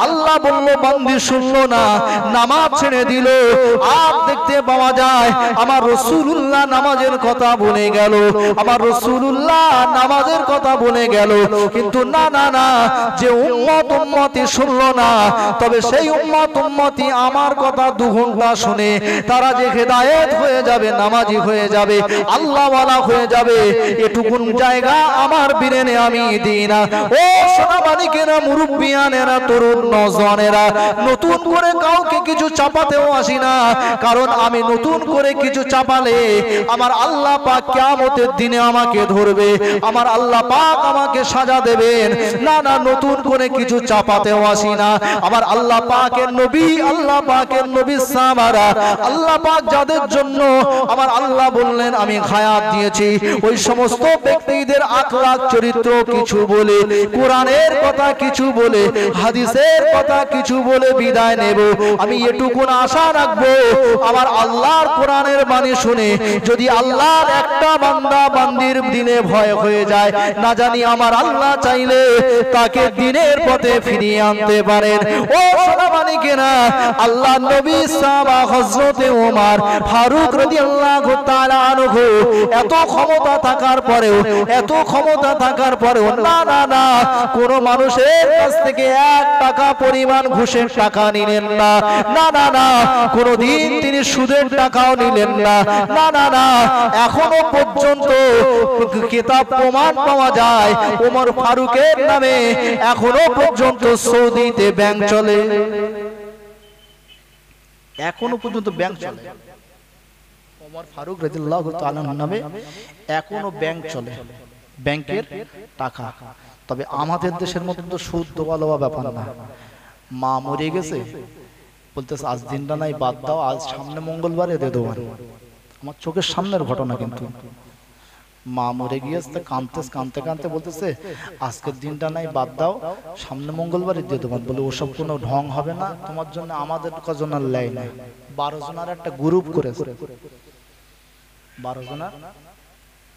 আল্লাহ বলল বান্দি শুনলো না, নামাজ ছেড়ে দিল। আর দেখতে পাওয়া যায় আমার রাসূলুল্লাহ নামাজের কথা বলে গেল, আমার রাসূলুল্লাহ নামাজের কথা বলে গেল, কিন্তু না না না, যে উম্মত উম্মতি শুনলো না, তবে সেই উম্মত উম্মতি আমার কথা 2 ঘন্টা শুনে তারা যে হেদায়েত হয়ে যাবে, নামাজি হয়ে যাবে, আল্লাহওয়ালা হয়ে যাবে, এটুকুন জায়গা আমার ব্রেনে আমি দিই না। ও সোনামানিকেরা, মুরব্বিয়ানেরা, তরুণ নওজওয়ানেরা, নতুন করে কাউকে কিছু চাপাতেও আসি না। কারণ আমি নতুন করে কিছু চাপালে আমার আল্লাহ পাক কিয়ামতের দিনে আমাকে ধরবে, আমার আল্লাহ পাক আমাকে সাজা দেবেন। না না, নতুন করে কিছু চাপাতেও আসি না। আমার আল্লাহ পাকের নবী, আল্লাহ পাকের নবী সাহাবারা, আল্লাহ পাক যাদের জন্য আমার আল্লাহ বললেন আমি হায়াত দিয়েছি, ওই সমস্ত ব্যক্তিদের আখলাক চরিত্র কিছু বলে, কোরআনের কথা কিছু বলে, হাদিসের কথা কিছু বলে বিদায় নেব। আমি এটুকুন আশা রাখবো, আমার আল্লাহর কোরআনের বাণী শুনে যদি আল্লাহর একটা বান্দা বান্দির দিনে ভয় হয়ে যায়, না জানি আমার আল্লাহ চাইলে তাকে দিনের পথে ফিরিয়ে আনতে পারেন। ও সোনামানিকেরা, আল্লাহ নবী সাহাবা হযরতে ওমর ফারুক রাদিয়াল্লাহু তাআলা আনহু এত ক্ষমতা থাকার পরেও, এত ক্ষমতা থাকার পরেও না না না, কোন মানুষের কাছ থেকে 1 টাকা পরিমাণ ঘুষের টাকা নিলেন না, না না না, কোনদিন তিনি সুদের টাকাও নিলেন না, না না না। এখনো পর্যন্ত কিতাব প্রমাণ পাওয়া যায় ওমর ফারুকের নামে এখনো পর্যন্ত সৌদিতে ব্যাংক চলে, এখনো পর্যন্ত ব্যাংক চলে। ওমর ফারুক রাদিয়াল্লাহু তাআলা নামে এখনো ব্যাংক চলে, ব্যাংকের টাকা। তবে আমাদের দেশের মতো তো সুদ দেওয়া ব্যাপার না। মা মরে গেছে, বলতেছে আজ দিনটা নাই, বাদ দাও, আজ সামনে মঙ্গলবারে দিয়ে দেবো। আমার চোখের সামনের ঘটনা, কিন্তু মা মরে গিয়েছে, কাঁদতে কাঁদতে বলতেছে আজকের দিনটা নাই, বাদ দাও, সামনে মঙ্গলবারে দিয়ে দেবো। বলে ওসব কোনো ঢং হবে না, তোমার জন্য আমাদের কজন আর লাই নাই। 12 জনের একটা গ্রুপ করেছে, 12 জনের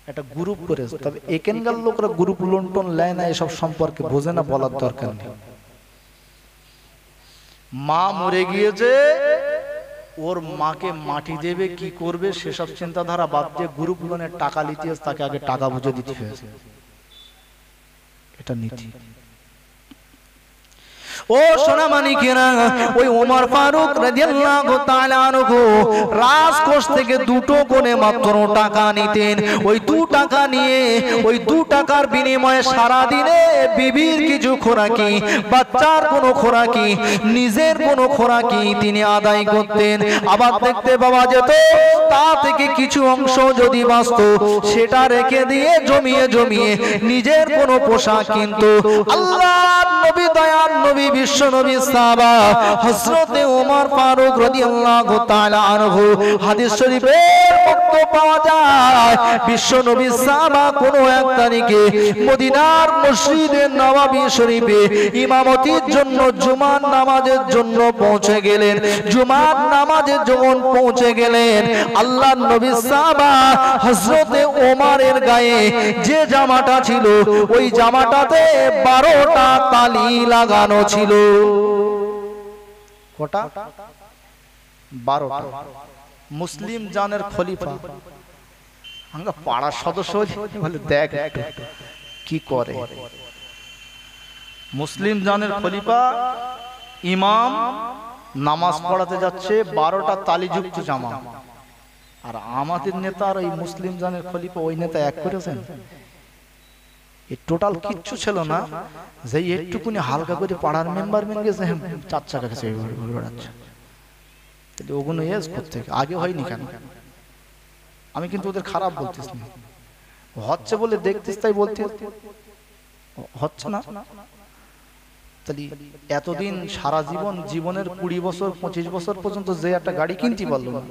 একটা গ্রুপ করেছে। তবে এখানকার লোকরা গ্রুপ লন্টন লেয় না, এসব সম্পর্কে বোঝে না, বলার দরকার নেই। মা মরে গিয়েছে, ওর মাকে মাটি দেবে, কি করবে সেসব চিন্তাধারা বাদ দিয়ে গ্রুপ লোনের টাকা নিতে, তাকে আগে টাকা বুঝে দিতে হয়েছে। এটা নীতি। ও সোনামানিকেরা, ওই ওমর ফারুক রাদিয়াল্লাহু তাআলা আনহু রাজকোষ থেকে 2 করে মাত্র টাকা নিতেন। ওই 2 টাকা নিয়ে, ওই 2 টাকার বিনিময়ে সারা দিনে বিবির কিছু খোরাকি, বাচ্চার কোনো খোরাকি, নিজের কোনো খোরাকি তিনি আদায় করতেন। আবার দেখতে পাওয়া যেত তা থেকে কিছু অংশ যদি বাঁচত, সেটা রেখে দিয়ে জমিয়ে জমিয়ে নিজের কোনো পোশাক কিনতো। আল্লাহর নবী, দয়ার নবী, বিশ্ব নবী সাহাবা হযরতে ওমর ফারুক রাদিয়াল্লাহু তাআলা আনহু, হাদিস শরীফে বক্তব্য পাওয়া যায় বিশ্ব নবী সাহাবা কোন এক তারিখে মদিনার মসজিদে নববী শরীফে ইমামতির জন্য, জুমার নামাজের জন্য পৌঁছে গেলেন। জুমার নামাজে যখন পৌঁছে গেলেন, আল্লাহর নবী সাহাবা হযরতে ওমরের গায়ে যে জামাটা ছিল, ওই জামাটাতে 12টা তালি লাগানো ছিল। কটা? 12টা। মুসলিম জানের খলিফা, আমরা পাড়ার সদস্য বলে দেখ কি করে। মুসলিম জানের খলিফা ইমাম নামাজ পড়াতে যাচ্ছে, 12টা তালিযুক্ত জামা। আর আমাদের নেতা আর ওই মুসলিম জানের খলিফা, ওই নেতা এক করেছেন। টোটাল কিচ্ছু ছিল না, যে একটুকুনি হালকা করে পাড়ার মেম্বার মেন গেছে, 4 চাকা গেছে বেড়াচ্ছে। ওগুলো এস কোত্থেকে, আগে হয়নি কেন? আমি কিন্তু ওদের খারাপ বলতেছি না, হচ্ছে বলে দেখতিস তাই বলতে, হচ্ছে না। তাহলে এতদিন সারা জীবন, জীবনের 20 বছর 25 বছর পর্যন্ত যে একটা গাড়ি কিনতে পারলো না,